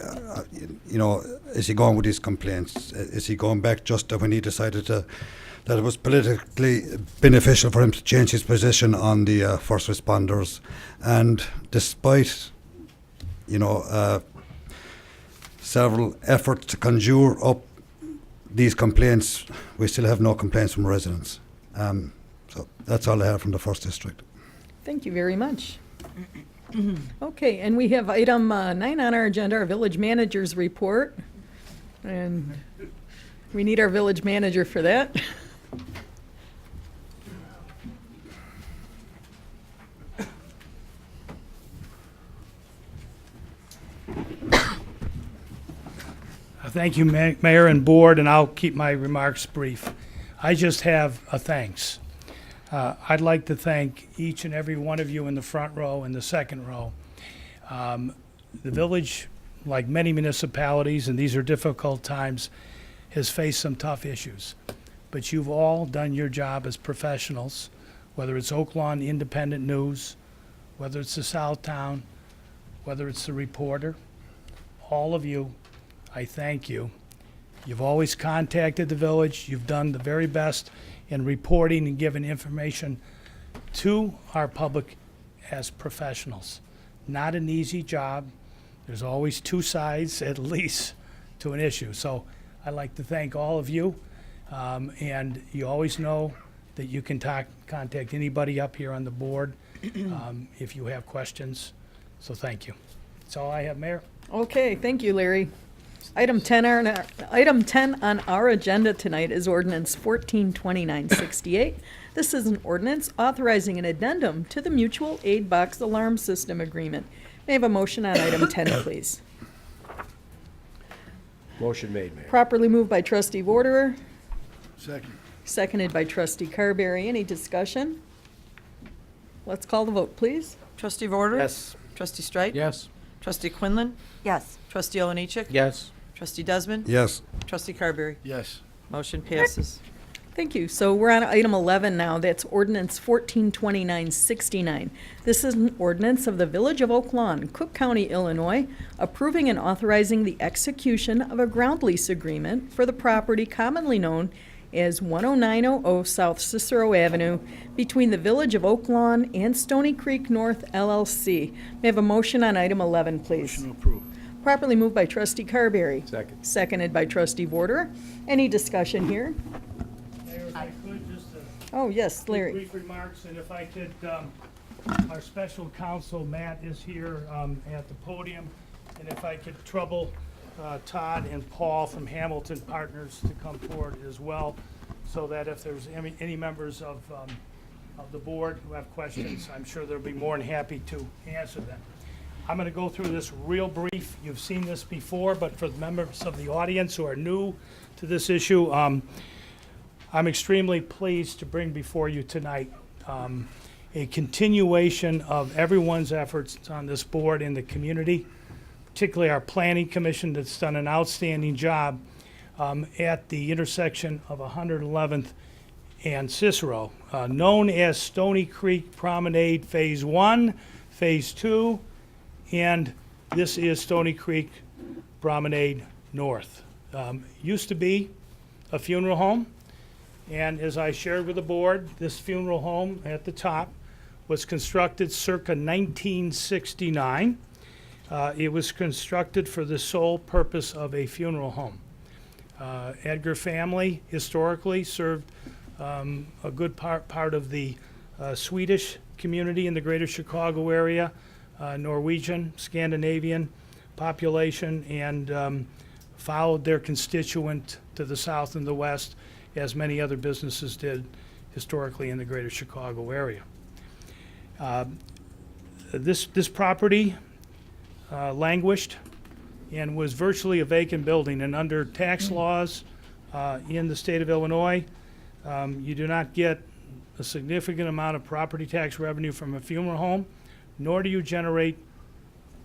is he going with these complaints? Is he going back just to when he decided that it was politically beneficial for him to change his position on the first responders? And despite several efforts to conjure up these complaints, we still have no complaints from residents. So that's all I have from the First District. Thank you very much. Okay, and we have item 9 on our agenda, our village manager's report. And we need our village manager for that. Thank you, Mayor and Board, and I'll keep my remarks brief. I just have a thanks. I'd like to thank each and every one of you in the front row and the second row. The village, like many municipalities, and these are difficult times, has faced some tough issues. But you've all done your job as professionals, whether it's Oak Lawn Independent News, whether it's the Southtown, whether it's the Reporter. All of you, I thank you. You've always contacted the village. You've done the very best in reporting and giving information to our public as professionals. Not an easy job. There's always two sides, at least, to an issue. So I'd like to thank all of you. And you always know that you can contact anybody up here on the board if you have questions. So thank you. That's all I have, Mayor. Okay, thank you, Larry. Item 10 on our agenda tonight is ordinance 142968. This is an ordinance authorizing an addendum to the mutual aid box alarm system agreement. May I have a motion on item 10, please? Motion made, Mayor. Properly moved by trustee Vorderer, Second. seconded by trustee Carberry. Any discussion? Let's call the vote, please. Trustee Vorder? Yes. Trustee Streit? Yes. Trustee Quinlan? Yes. Trustee Oliniechek? Yes. Trustee Desmond? Yes. Trustee Carberry? Yes. Motion passes. Thank you. So we're on item 11 now. That's ordinance 142969. This is an ordinance of the Village of Oak Lawn, Cook County, Illinois, approving and authorizing the execution of a ground lease agreement for the property commonly known as 10900 South Cicero Avenue between the Village of Oak Lawn and Stony Creek North LLC. May I have a motion on item 11, please? Motion to approve. Properly moved by trustee Carberry. Second. Seconded by trustee Vorder. Any discussion here? Mayor, if I could, just Oh, yes, Larry. brief remarks, and if I could, our special counsel, Matt, is here at the podium, and if I could trouble Todd and Paul from Hamilton Partners to come forward as well, so that if there's any members of the board who have questions, I'm sure they'll be more than happy to answer them. I'm going to go through this real brief. You've seen this before, but for the members of the audience who are new to this issue, I'm extremely pleased to bring before you tonight a continuation of everyone's efforts on this board in the community, particularly our planning commission that's done an outstanding job at the intersection of 111th and Cicero, known as Stony Creek Promenade Phase 1, Phase 2, and this is Stony Creek Promenade North. Used to be a funeral home, and as I shared with the board, this funeral home at the top was constructed circa 1969. It was constructed for the sole purpose of a funeral home. Edgar family historically served a good part of the Swedish community in the greater Chicago area, Norwegian, Scandinavian population, and followed their constituent to the south and the west, as many other businesses did historically in the greater Chicago area. This property languished and was virtually a vacant building, and under tax laws in the state of Illinois, you do not get a significant amount of property tax revenue from a funeral home, nor do you generate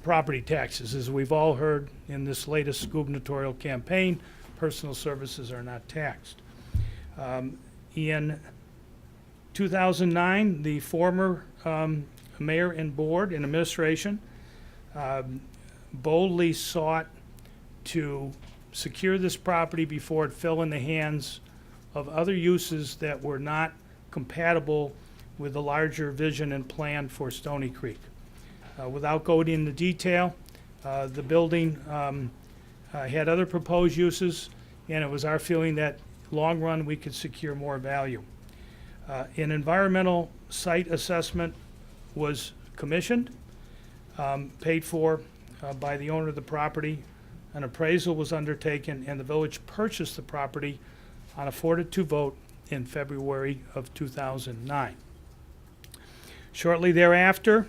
property taxes. As we've all heard in this latest gubernatorial campaign, personal services are not taxed. In 2009, the former mayor and board and administration boldly sought to secure this property before it fell in the hands of other uses that were not compatible with the larger vision and plan for Stony Creek. Without going into detail, the building had other proposed uses, and it was our feeling that long run we could secure more value. An environmental site assessment was commissioned, paid for by the owner of the property. An appraisal was undertaken, and the village purchased the property on a 4-2 vote in February of 2009. Shortly thereafter,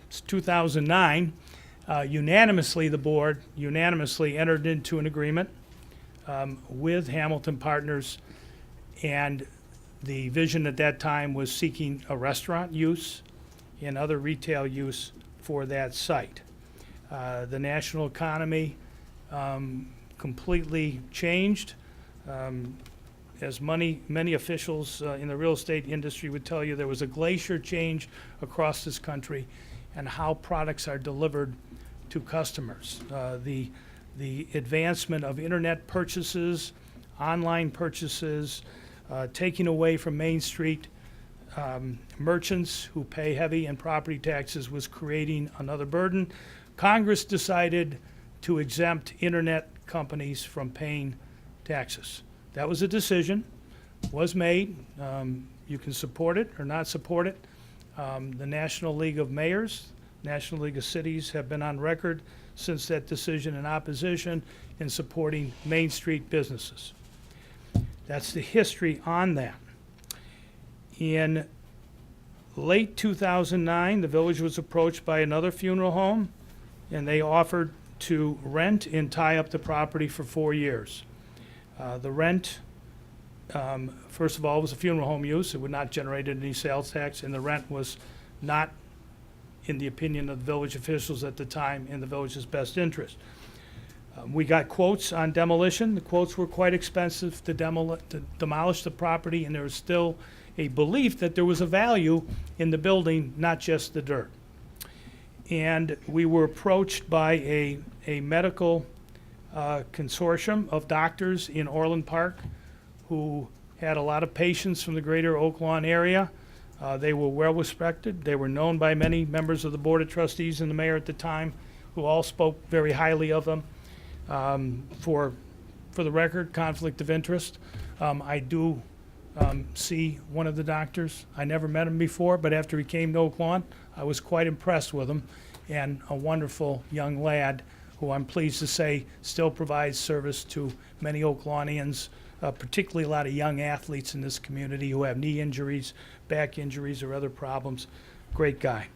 it's 2009, unanimously, the board unanimously entered into an agreement with Hamilton Partners, and the vision at that time was seeking a restaurant use and other retail use for that site. The national economy completely changed. As many officials in the real estate industry would tell you, there was a glacier change across this country and how products are delivered to customers. The the advancement of internet purchases, online purchases, taking away from Main Street merchants who pay heavy in property taxes was creating another burden. Congress decided to exempt internet companies from paying taxes. That was a decision, was made. You can support it or not support it. The National League of Mayors, National League of Cities have been on record since that decision in opposition in supporting Main Street businesses. That's the history on that. In late 2009, the village was approached by another funeral home, and they offered to rent and tie up the property for 4 years. The rent, first of all, was a funeral home use. It would not generate any sales tax, and the rent was not, in the opinion of the village officials at the time, in the village's best interest. We got quotes on demolition. The quotes were quite expensive to demolish the property, and there was still a belief that there was a value in the building, not just the dirt. And we were approached by a medical consortium of doctors in Orland Park who had a lot of patients from the greater Oak Lawn area. They were well respected. They were known by many members of the Board of Trustees and the mayor at the time, who all spoke very highly of them. For the record, conflict of interest. I do see one of the doctors. I never met him before, but after he came to Oak Lawn, I was quite impressed with him, and a wonderful young lad who I'm pleased to say still provides service to many Oak Lawnians, particularly a lot of young athletes in this community who have knee injuries, back injuries, or other problems. Great guy.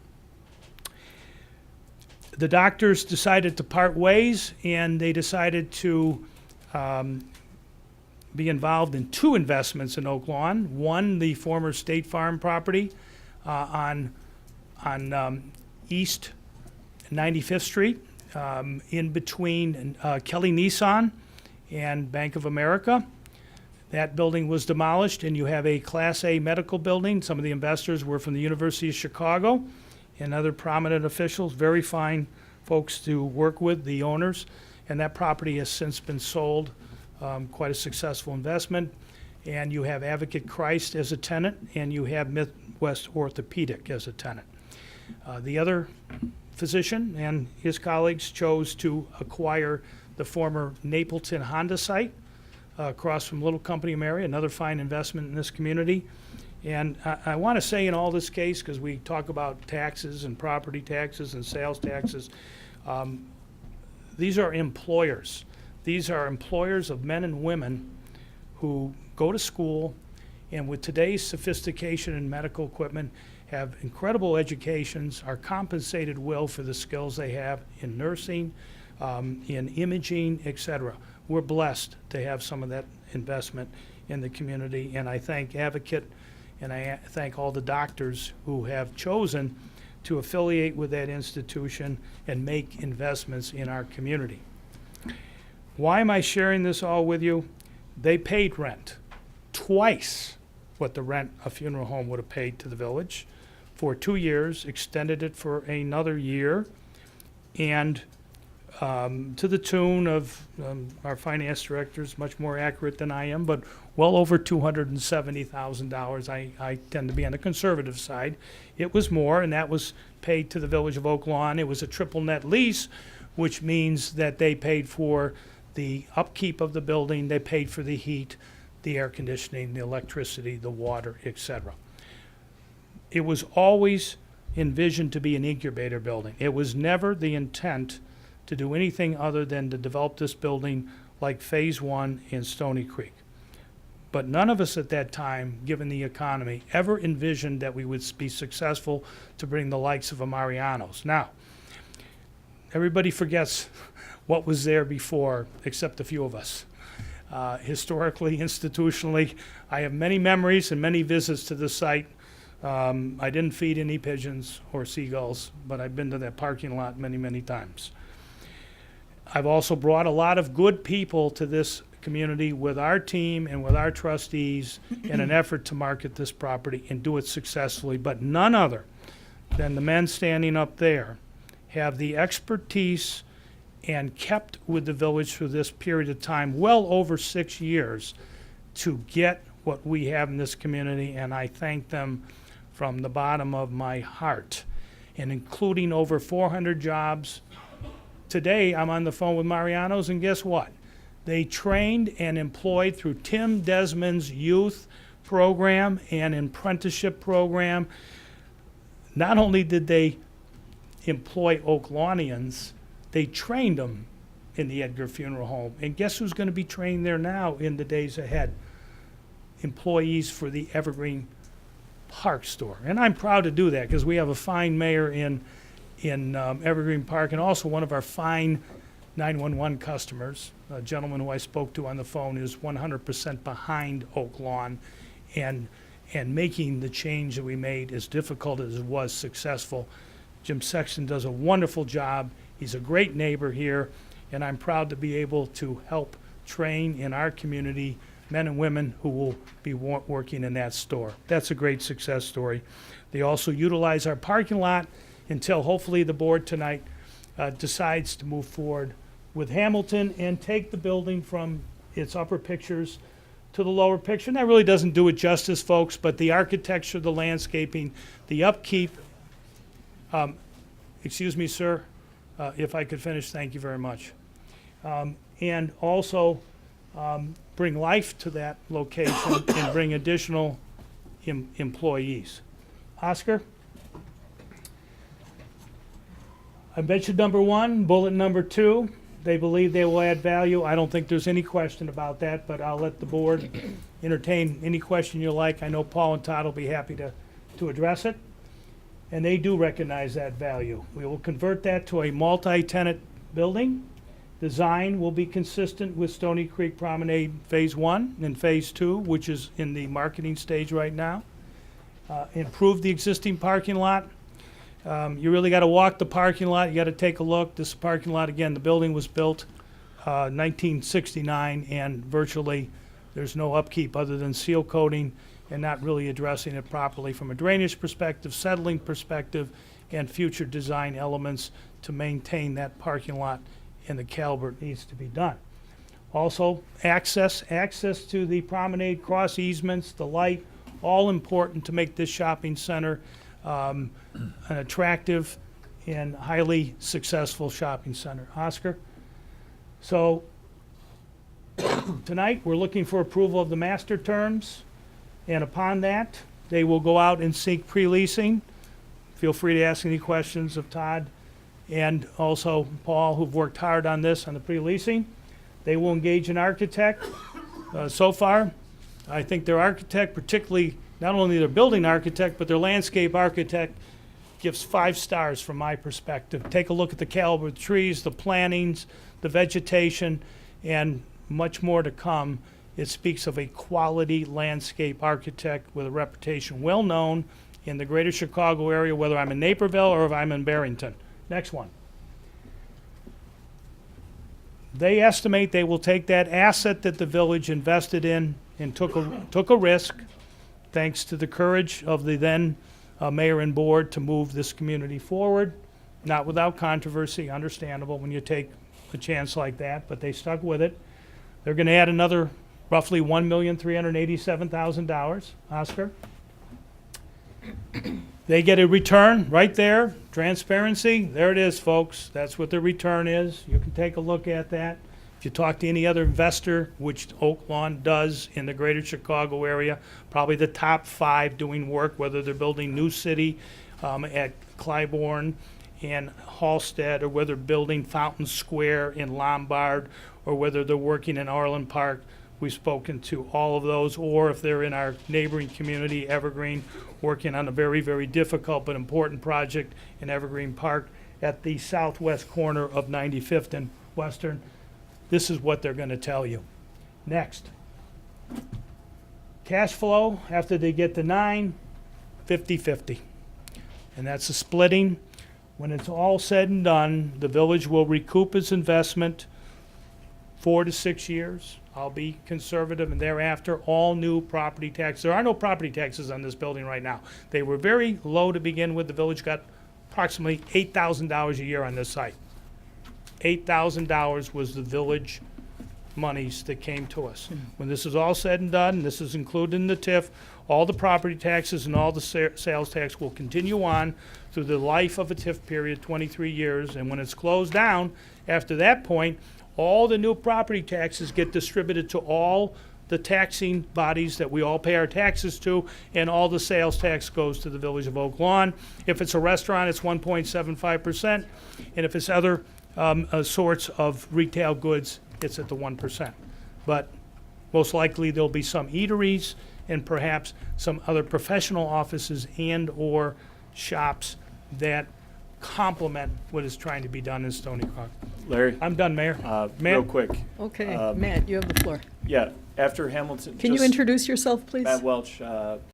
The doctors decided to part ways, and they decided to be involved in 2 investments in Oak Lawn. One, the former State Farm property on East 95th Street, in between Kelly Nissan and Bank of America. That building was demolished, and you have a Class A medical building. Some of the investors were from the University of Chicago and other prominent officials, very fine folks to work with, the owners. And that property has since been sold, quite a successful investment. And you have Advocate Christ as a tenant, and you have Midwest Orthopedic as a tenant. The other physician and his colleagues chose to acquire the former Napleton Honda site across from Little Company Mary, another fine investment in this community. And I want to say in all this case, because we talk about taxes and property taxes and sales taxes, these are employers. These are employers of men and women who go to school and with today's sophistication in medical equipment have incredible educations, are compensated well for the skills they have in nursing, in imaging, etc. We're blessed to have some of that investment in the community, and I thank Advocate and I thank all the doctors who have chosen to affiliate with that institution and make investments in our community. Why am I sharing this all with you? They paid rent, twice what the rent a funeral home would have paid to the village, for 2 years, extended it for another year, and to the tune of, our finance director is much more accurate than I am, but well over $270,000. I tend to be on the conservative side. It was more, and that was paid to the Village of Oak Lawn. It was a triple net lease, which means that they paid for the upkeep of the building, they paid for the heat, the air conditioning, the electricity, the water, etc. It was always envisioned to be an incubator building. It was never the intent to do anything other than to develop this building like Phase 1 in Stony Creek. But none of us at that time, given the economy, ever envisioned that we would be successful to bring the likes of a Mariano's. Now, everybody forgets what was there before, except a few of us. Historically, institutionally, I have many memories and many visits to the site. I didn't feed any pigeons or seagulls, but I've been to that parking lot many, many times. I've also brought a lot of good people to this community with our team and with our trustees in an effort to market this property and do it successfully, but none other than the men standing up there have the expertise and kept with the village through this period of time, well over 6 years, to get what we have in this community, and I thank them from the bottom of my heart, and including over 400 jobs. Today, I'm on the phone with Mariano's, and guess what? They trained and employed through Tim Desmond's youth program and apprenticeship program. Not only did they employ Oaklawnians, they trained them in the Edgar Funeral Home. And guess who's going to be trained there now in the days ahead? Employees for the Evergreen Park store. And I'm proud to do that because we have a fine mayor in Evergreen Park, and also one of our fine 911 customers, a gentleman who I spoke to on the phone, is 100% behind Oak Lawn, and making the change that we made, as difficult as it was, successful. Jim Sexton does a wonderful job. He's a great neighbor here, and I'm proud to be able to help train in our community men and women who will be working in that store. That's a great success story. They also utilize our parking lot until hopefully the board tonight decides to move forward with Hamilton and take the building from its upper pictures to the lower picture. And that really doesn't do it justice, folks, but the architecture, the landscaping, the upkeep. Excuse me, sir, if I could finish, thank you very much. And also bring life to that location and bring additional employees. Oscar? I bet you number one, bullet number two, they believe they will add value. I don't think there's any question about that, but I'll let the board entertain any question you like. I know Paul and Todd will be happy to address it. And they do recognize that value. We will convert that to a multi-tenant building. Design will be consistent with Stony Creek Promenade Phase 1 and Phase 2, which is in the marketing stage right now. Improve the existing parking lot. You really got to walk the parking lot. You got to take a look. This parking lot, again, the building was built 1969, and virtually there's no upkeep other than seal coating and not really addressing it properly from a drainage perspective, settling perspective, and future design elements to maintain that parking lot and the caliber it needs to be done. Also, access to the promenade, cross easements, the light, all important to make this shopping center an attractive and highly successful shopping center. Oscar? So tonight, we're looking for approval of the master terms, and upon that, they will go out and seek pre-leasing. Feel free to ask any questions of Todd and also Paul, who've worked hard on this, on the pre-leasing. They will engage an architect. So far, I think their architect, particularly not only their building architect, but their landscape architect, gives 5 stars from my perspective. Take a look at the caliber of the trees, the plantings, the vegetation, and much more to come. It speaks of a quality landscape architect with a reputation well known in the greater Chicago area, whether I'm in Naperville or if I'm in Barrington. Next one. They estimate they will take that asset that the village invested in and took a risk, thanks to the courage of the then mayor and board, to move this community forward, not without controversy, understandable when you take a chance like that, but they stuck with it. They're going to add another roughly $1,387,000. Oscar? They get a return right there, transparency. There it is, folks. That's what the return is. You can take a look at that. If you talk to any other investor, which Oak Lawn does in the greater Chicago area, probably the top 5 doing work, whether they're building New City at Clybourne and Halstead, or whether building Fountain Square in Lombard, or whether they're working in Arlen Park. We've spoken to all of those, or if they're in our neighboring community, Evergreen, working on a very, very difficult but important project in Evergreen Park at the southwest corner of 95th and Western. This is what they're going to tell you. Next. Cash flow, after they get the 9, 50-50. And that's a splitting. When it's all said and done, the village will recoup its investment 4 to 6 years. I'll be conservative, and thereafter, all new property taxes. There are no property taxes on this building right now. They were very low to begin with. The village got approximately $8,000 a year on this site. $8,000 was the village monies that came to us. When this is all said and done, this is included in the TIF, all the property taxes and all the sales tax will continue on through the life of a TIF period, 23 years, and when it's closed down, after that point, all the new property taxes get distributed to all the taxing bodies that we all pay our taxes to, and all the sales tax goes to the Village of Oak Lawn. If it's a restaurant, it's 1.75%, and if it's other sorts of retail goods, it's at the 1%. But most likely, there'll be some eateries and perhaps some other professional offices and/or shops that complement what is trying to be done in Stony Brook. Larry? I'm done, Mayor. Real quick. Okay, Um, Matt, you have the floor. Yeah, after Hamilton. Can you just- introduce yourself, please? Matt Welch,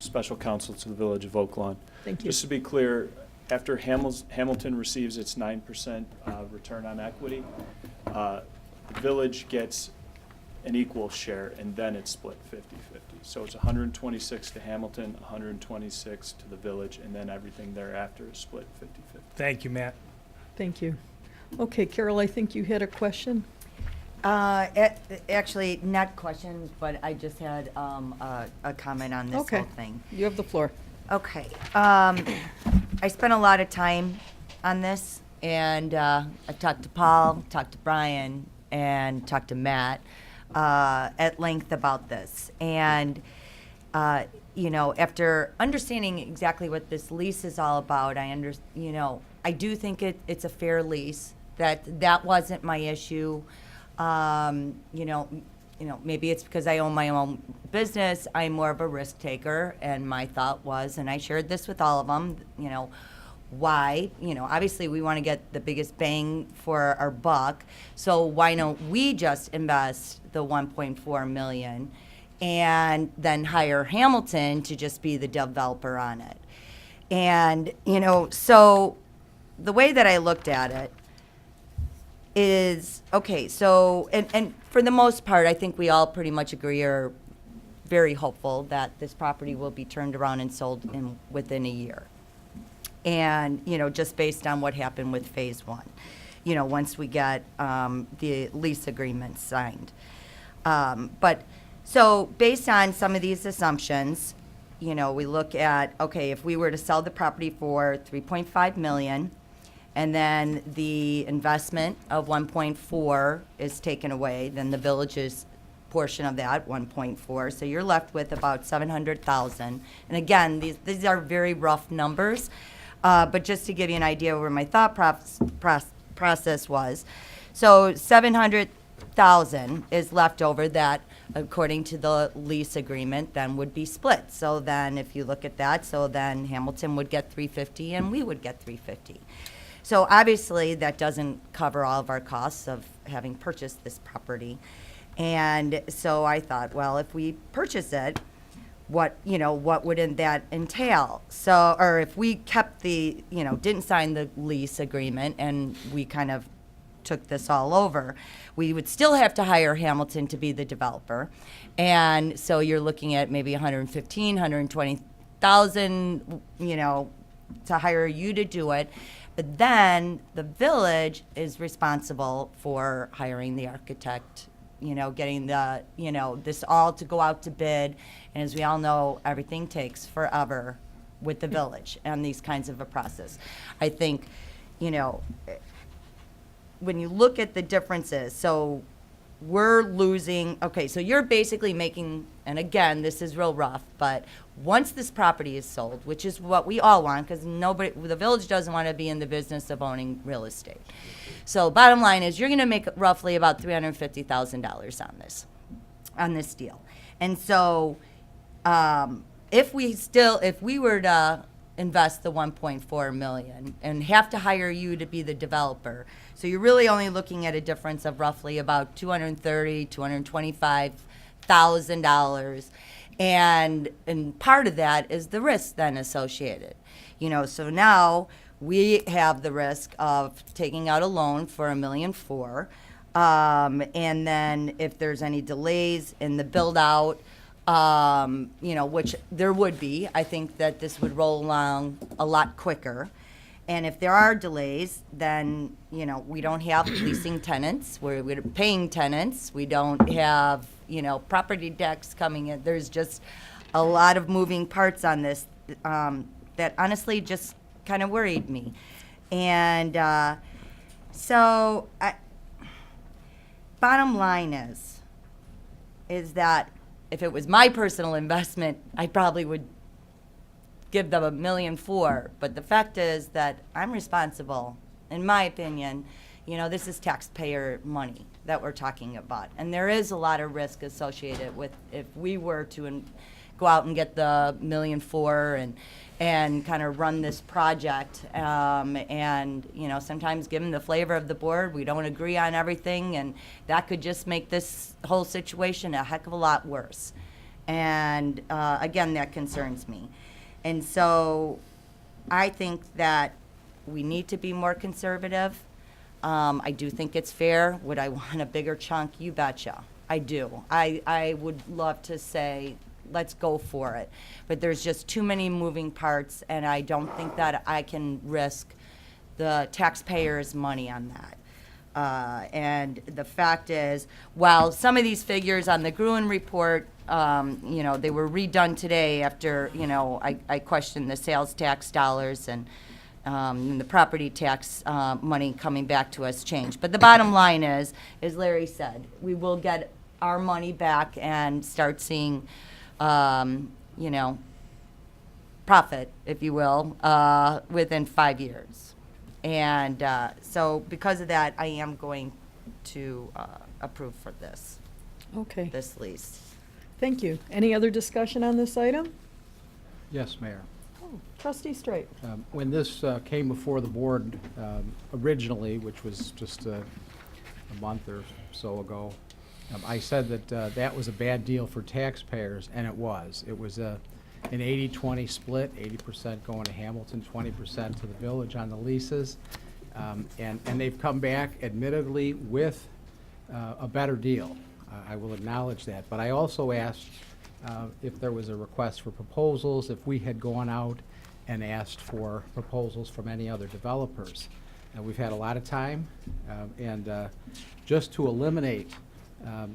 Special Counsel to the Village of Oak Lawn. Thank you. Just to be clear, after Hamilton receives its 9% return on equity, the village gets an equal share, and then it's split 50-50. So it's 126 to Hamilton, 126 to the village, and then everything thereafter is split 50-50. Thank you, Matt. Thank you. Okay, Carol, I think you had a question. Actually, not questions, but I just had a comment on this Okay. whole thing. You have the floor. Okay. I spent a lot of time on this, and I've talked to Paul, talked to Brian, and talked to Matt at length about this. And, after understanding exactly what this lease is all about, I do think it's a fair lease. That wasn't my issue. Maybe it's because I own my own business. I'm more of a risk taker, and my thought was, and I shared this with all of them, why, obviously we want to get the biggest bang for our buck, so why don't we just invest the 1.4 million and then hire Hamilton to just be the developer on it? And, so the way that I looked at it is, okay, so, and for the most part, I think we all pretty much agree, or very hopeful that this property will be turned around and sold within a year. And, just based on what happened with phase one, once we get the lease agreement signed. But, so based on some of these assumptions, we look at, okay, if we were to sell the property for 3.5 million, and then the investment of 1.4 is taken away, then the village's portion of that, 1.4, so you're left with about 700,000. And again, these are very rough numbers, but just to give you an idea where my thought process was. So 700,000 is left over that, according to the lease agreement, then would be split. So then if you look at that, so then Hamilton would get 350 and we would get 350. So obviously that doesn't cover all of our costs of having purchased this property. And so I thought, well, if we purchase it, what would that entail? So, or if we kept didn't sign the lease agreement and we kind of took this all over, we would still have to hire Hamilton to be the developer. And so you're looking at maybe 120,000, to hire you to do it. But then the village is responsible for hiring the architect, getting this all to go out to bid. And as we all know, everything takes forever with the village and these kinds of a process. I think, when you look at the differences, so we're losing, okay, so you're basically making, and again, this is real rough, but once this property is sold, which is what we all want, because the village doesn't want to be in the business of owning real estate. So bottom line is you're going to make roughly about $350,000 on this deal. And so if we were to invest the 1.4 million and have to hire you to be the developer, so you're really only looking at a difference of roughly about $225,000, and part of that is the risk then associated. So now we have the risk of taking out a loan for $1.4 million, and then if there's any delays in the build out, which there would be, I think that this would roll along a lot quicker. And if there are delays, then, we don't have leasing tenants, we're paying tenants, we don't have, property tax coming in. There's just a lot of moving parts on this that honestly just kind of worried me. And bottom line is that if it was my personal investment, I probably would give them $1.4 million. But the fact is that I'm responsible, in my opinion. This is taxpayer money that we're talking about. And there is a lot of risk associated with if we were to go out and get the $1.4 million and kind of run this project. And, sometimes given the flavor of the board, we don't agree on everything, and that could just make this whole situation a heck of a lot worse. And, again, that concerns me. And so I think that we need to be more conservative. I do think it's fair. Would I want a bigger chunk? You betcha. I do. I would love to say, let's go for it. But there's just too many moving parts, and I don't think that I can risk the taxpayers' money on that. And the fact is, while some of these figures on the Gruen report, they were redone today after, I questioned the sales tax dollars and the property tax money coming back to us changed. But the bottom line is, as Larry said, we will get our money back and start seeing, profit, if you will, within 5 years. And so because of that, I am going to approve for this lease. Thank you. Any other discussion on this item? Yes, Mayor. Trustee Straight. When this came before the board originally, which was just a month or so ago, I said that that was a bad deal for taxpayers, and it was. It was an 80-20 split, 80% going to Hamilton, 20% to the village on the leases. And they've come back, admittedly, with a better deal. I will acknowledge that. But I also asked if there was a request for proposals, if we had gone out and asked for proposals from any other developers. We've had a lot of time, and just to eliminate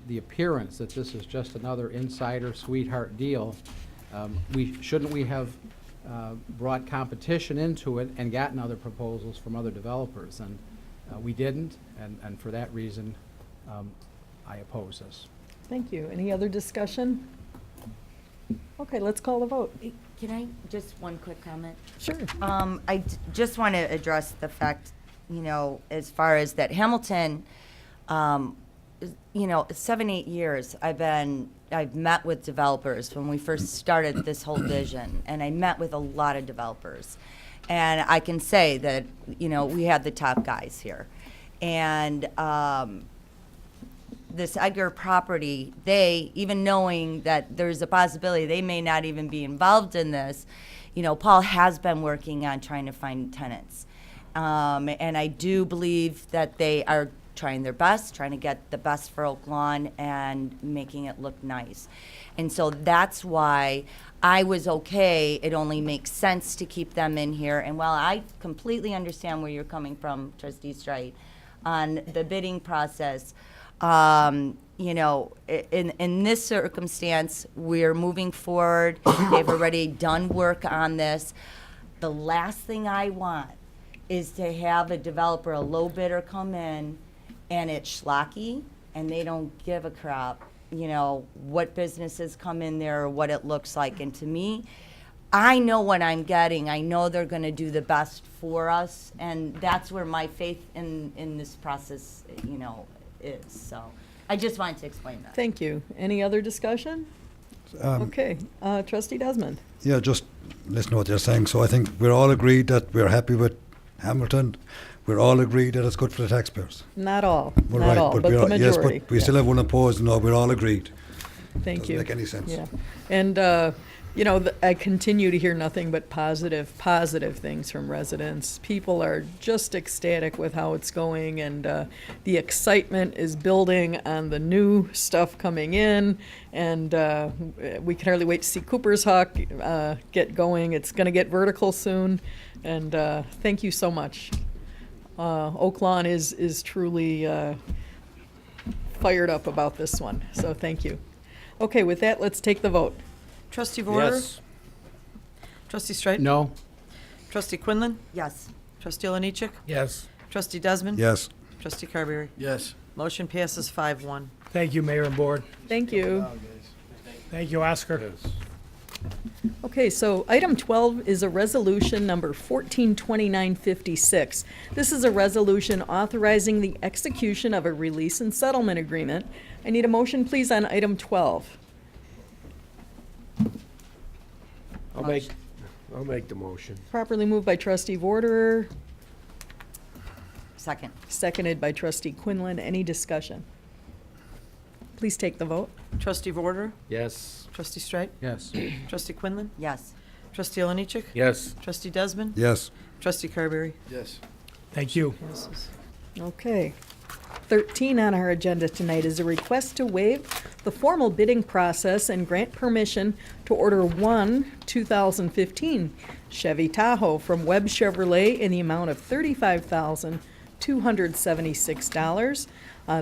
the appearance that this is just another insider sweetheart deal, shouldn't we have brought competition into it and gotten other proposals from other developers? And we didn't, and for that reason, I oppose this. Thank you. Any other discussion? Okay, let's call the vote. Can I, just one quick comment? Sure. Just want to address the fact, as far as that Hamilton, 7-8 years I've met with developers when we first started this whole vision, and I met with a lot of developers. And I can say that, we had the top guys here. And this Edgar property, they, even knowing that there's a possibility they may not even be involved in this, Paul has been working on trying to find tenants. And I do believe that they are trying their best, trying to get the best for Oak Lawn and making it look nice. And so that's why I was okay. It only makes sense to keep them in here. And while I completely understand where you're coming from, Trustee Strite, on the bidding process, in this circumstance, we're moving forward. They've already done work on this. The last thing I want is to have a developer, a low bidder, come in and it's schlocky and they don't give a crap, what businesses come in there or what it looks like. And to me, I know what I'm getting. I know they're going to do the best for us, and that's where my faith in this process, is. So I just wanted to explain that. Thank you. Any other discussion? Okay. Trustee Desmond. Yeah, just listen to what they're saying. So I think we're all agreed that we're happy with Hamilton. We're all agreed that it's good for the taxpayers. Not all. We're Not right, all, but the yes, majority. but we still have one opposed. No, we're all agreed. Thank you. Doesn't make any sense. Yeah. And You know, I continue to hear nothing but positive things from residents. People are just ecstatic with how it's going, and the excitement is building on the new stuff coming in, and we can hardly wait to see Cooper's Hawk get going. It's going to get vertical soon, and thank you so much. Oak Lawn is truly fired up about this one, so thank you. Okay, with that, let's take the vote. Trustee Vorder? Yes. Trustee Streit? No. Trustee Quinlan? Yes. Trustee Oliniechek? Yes. Trustee Desmond? Yes. Trustee Carberry? Yes. Motion passes 5-1. Thank you, Mayor and Board. Thank you. Thank you, Oscar. Okay, so item 12 is a resolution number 142956. This is a resolution authorizing the execution of a release and settlement agreement. I need a motion, please, on item 12. I'll make the motion. Properly moved by trustee Vorderer, Second. seconded by trustee Quinlan. Any discussion? Please take the vote. Trustee Vorder? Yes. Trustee Streit? Yes. Trustee Quinlan? Yes. Trustee Oliniechek? Yes. Trustee Desmond? Yes. Trustee Carberry? Yes. Thank you. Passes. Okay. 13 on our agenda tonight is a request to waive the formal bidding process and grant permission to order one 2015 Chevy Tahoe from Webb Chevrolet in the amount of $35,276.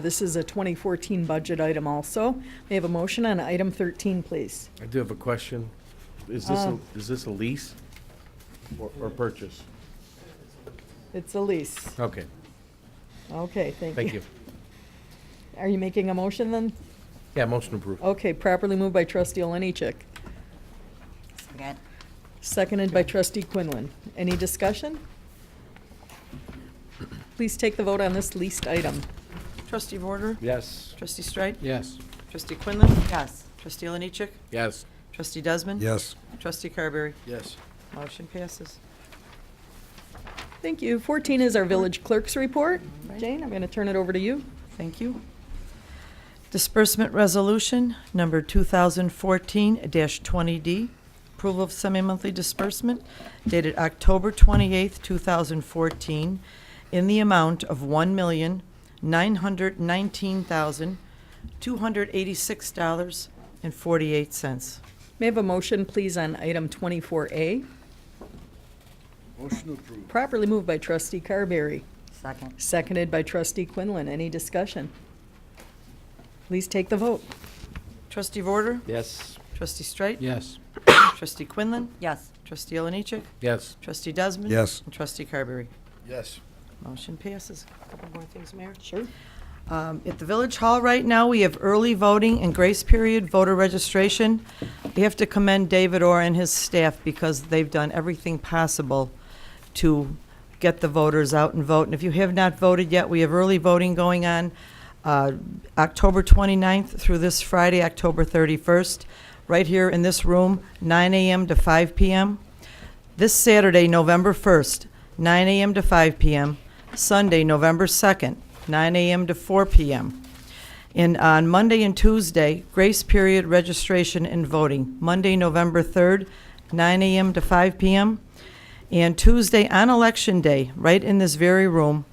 This is a 2014 budget item also. May I have a motion on item 13, please? I do have a question. Is this a lease or purchase? It's a lease. Okay, Okay, thank you. Are you making a motion then? Yeah, motion approved. Okay, properly moved by trustee Oliniechek, Second. seconded by trustee Quinlan. Any discussion? Please take the vote on this leased item. Trustee Vorder? Yes. Trustee Streit? Yes. Trustee Quinlan? Yes. Trustee Oliniechek? Yes. Trustee Desmond? Yes. Trustee Carberry? Yes. Motion passes. Thank you. 14 is our village clerk's report. Jane, I'm going to turn it over to you. Thank you. Disbursement Resolution Number 2014-20D. Approval of semi-monthly disbursement dated October 28th, 2014, in the amount of $1,919,286.48. May I have a motion, please, on item 24A? Motion approved. Properly moved by trustee Carberry, Second. seconded by trustee Quinlan. Any discussion? Please take the vote. Trustee Vorder? Yes. Trustee Streit? Yes. Trustee Quinlan? Yes. Trustee Oliniechek? Yes. Trustee Desmond? Yes. And Trustee Carberry? Yes. Motion passes. A couple more things, Mayor. Sure. At the Village Hall right now, we have early voting and grace period voter registration. We have to commend David Orr and his staff because they've done everything possible to get the voters out and vote. And if you have not voted yet, we have early voting going on October 29th through this Friday, October 31st, right here in this room, 9 a.m. to 5 p.m. This Saturday, November 1st, 9 a.m. to 5 p.m. Sunday, November 2nd, 9 a.m. to 4 p.m. And on Monday and Tuesday, grace period registration and voting. Monday, November 3rd, 9 a.m. to 5 p.m. And Tuesday on Election Day, right in this very room,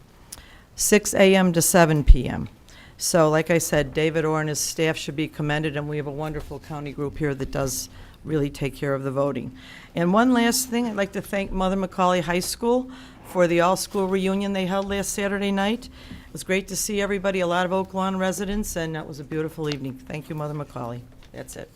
6 a.m. to 7 p.m. So like I said, David Orr and his staff should be commended, and we have a wonderful county group here that does really take care of the voting. And one last thing, I'd like to thank Mother McCauley High School for the all-school reunion they held last Saturday night. It was great to see everybody, a lot of Oak Lawn residents, and that was a beautiful evening. Thank you, Mother McCauley. That's it.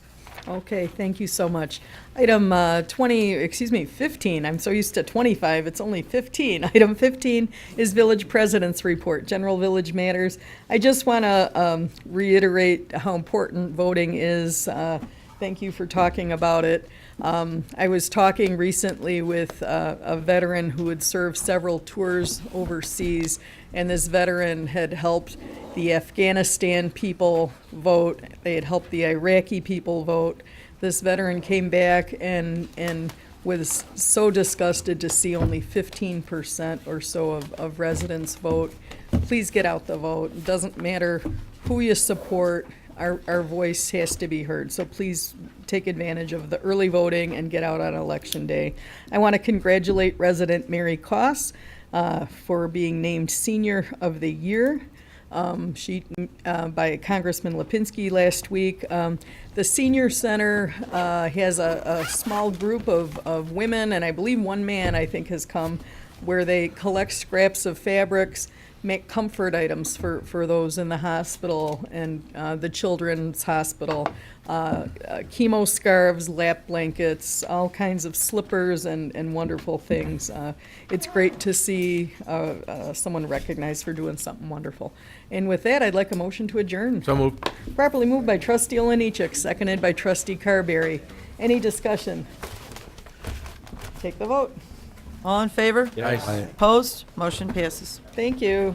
Okay, thank you so much. Item 15, I'm so used to 25, it's only 15. Item 15 is Village President's Report, General Village Matters. I just want to reiterate how important voting is. Thank you for talking about it. I was talking recently with a veteran who had served several tours overseas, and this veteran had helped the Afghanistan people vote. They had helped the Iraqi people vote. This veteran came back and was so disgusted to see only 15% or so of residents vote. Please get out the vote. It doesn't matter who you support. our voice has to be heard. So please take advantage of the early voting and get out on Election Day. I want to congratulate resident Mary Koss for being named Senior of the Year. By Congressman Lipinski last week. The Senior Center has a small group of women, and I believe one man, I think, has come, where they collect scraps of fabrics, make comfort items for those in the hospital and the children's hospital, chemo scarves, lap blankets, all kinds of slippers and wonderful things. It's great to see someone recognized for doing something wonderful. And with that, I'd like a motion to adjourn. So moved. Properly moved by trustee Olenichek, seconded by trustee Carberry. Any discussion? Take the vote. All in favor? Yes. Opposed? Motion passes. Thank you.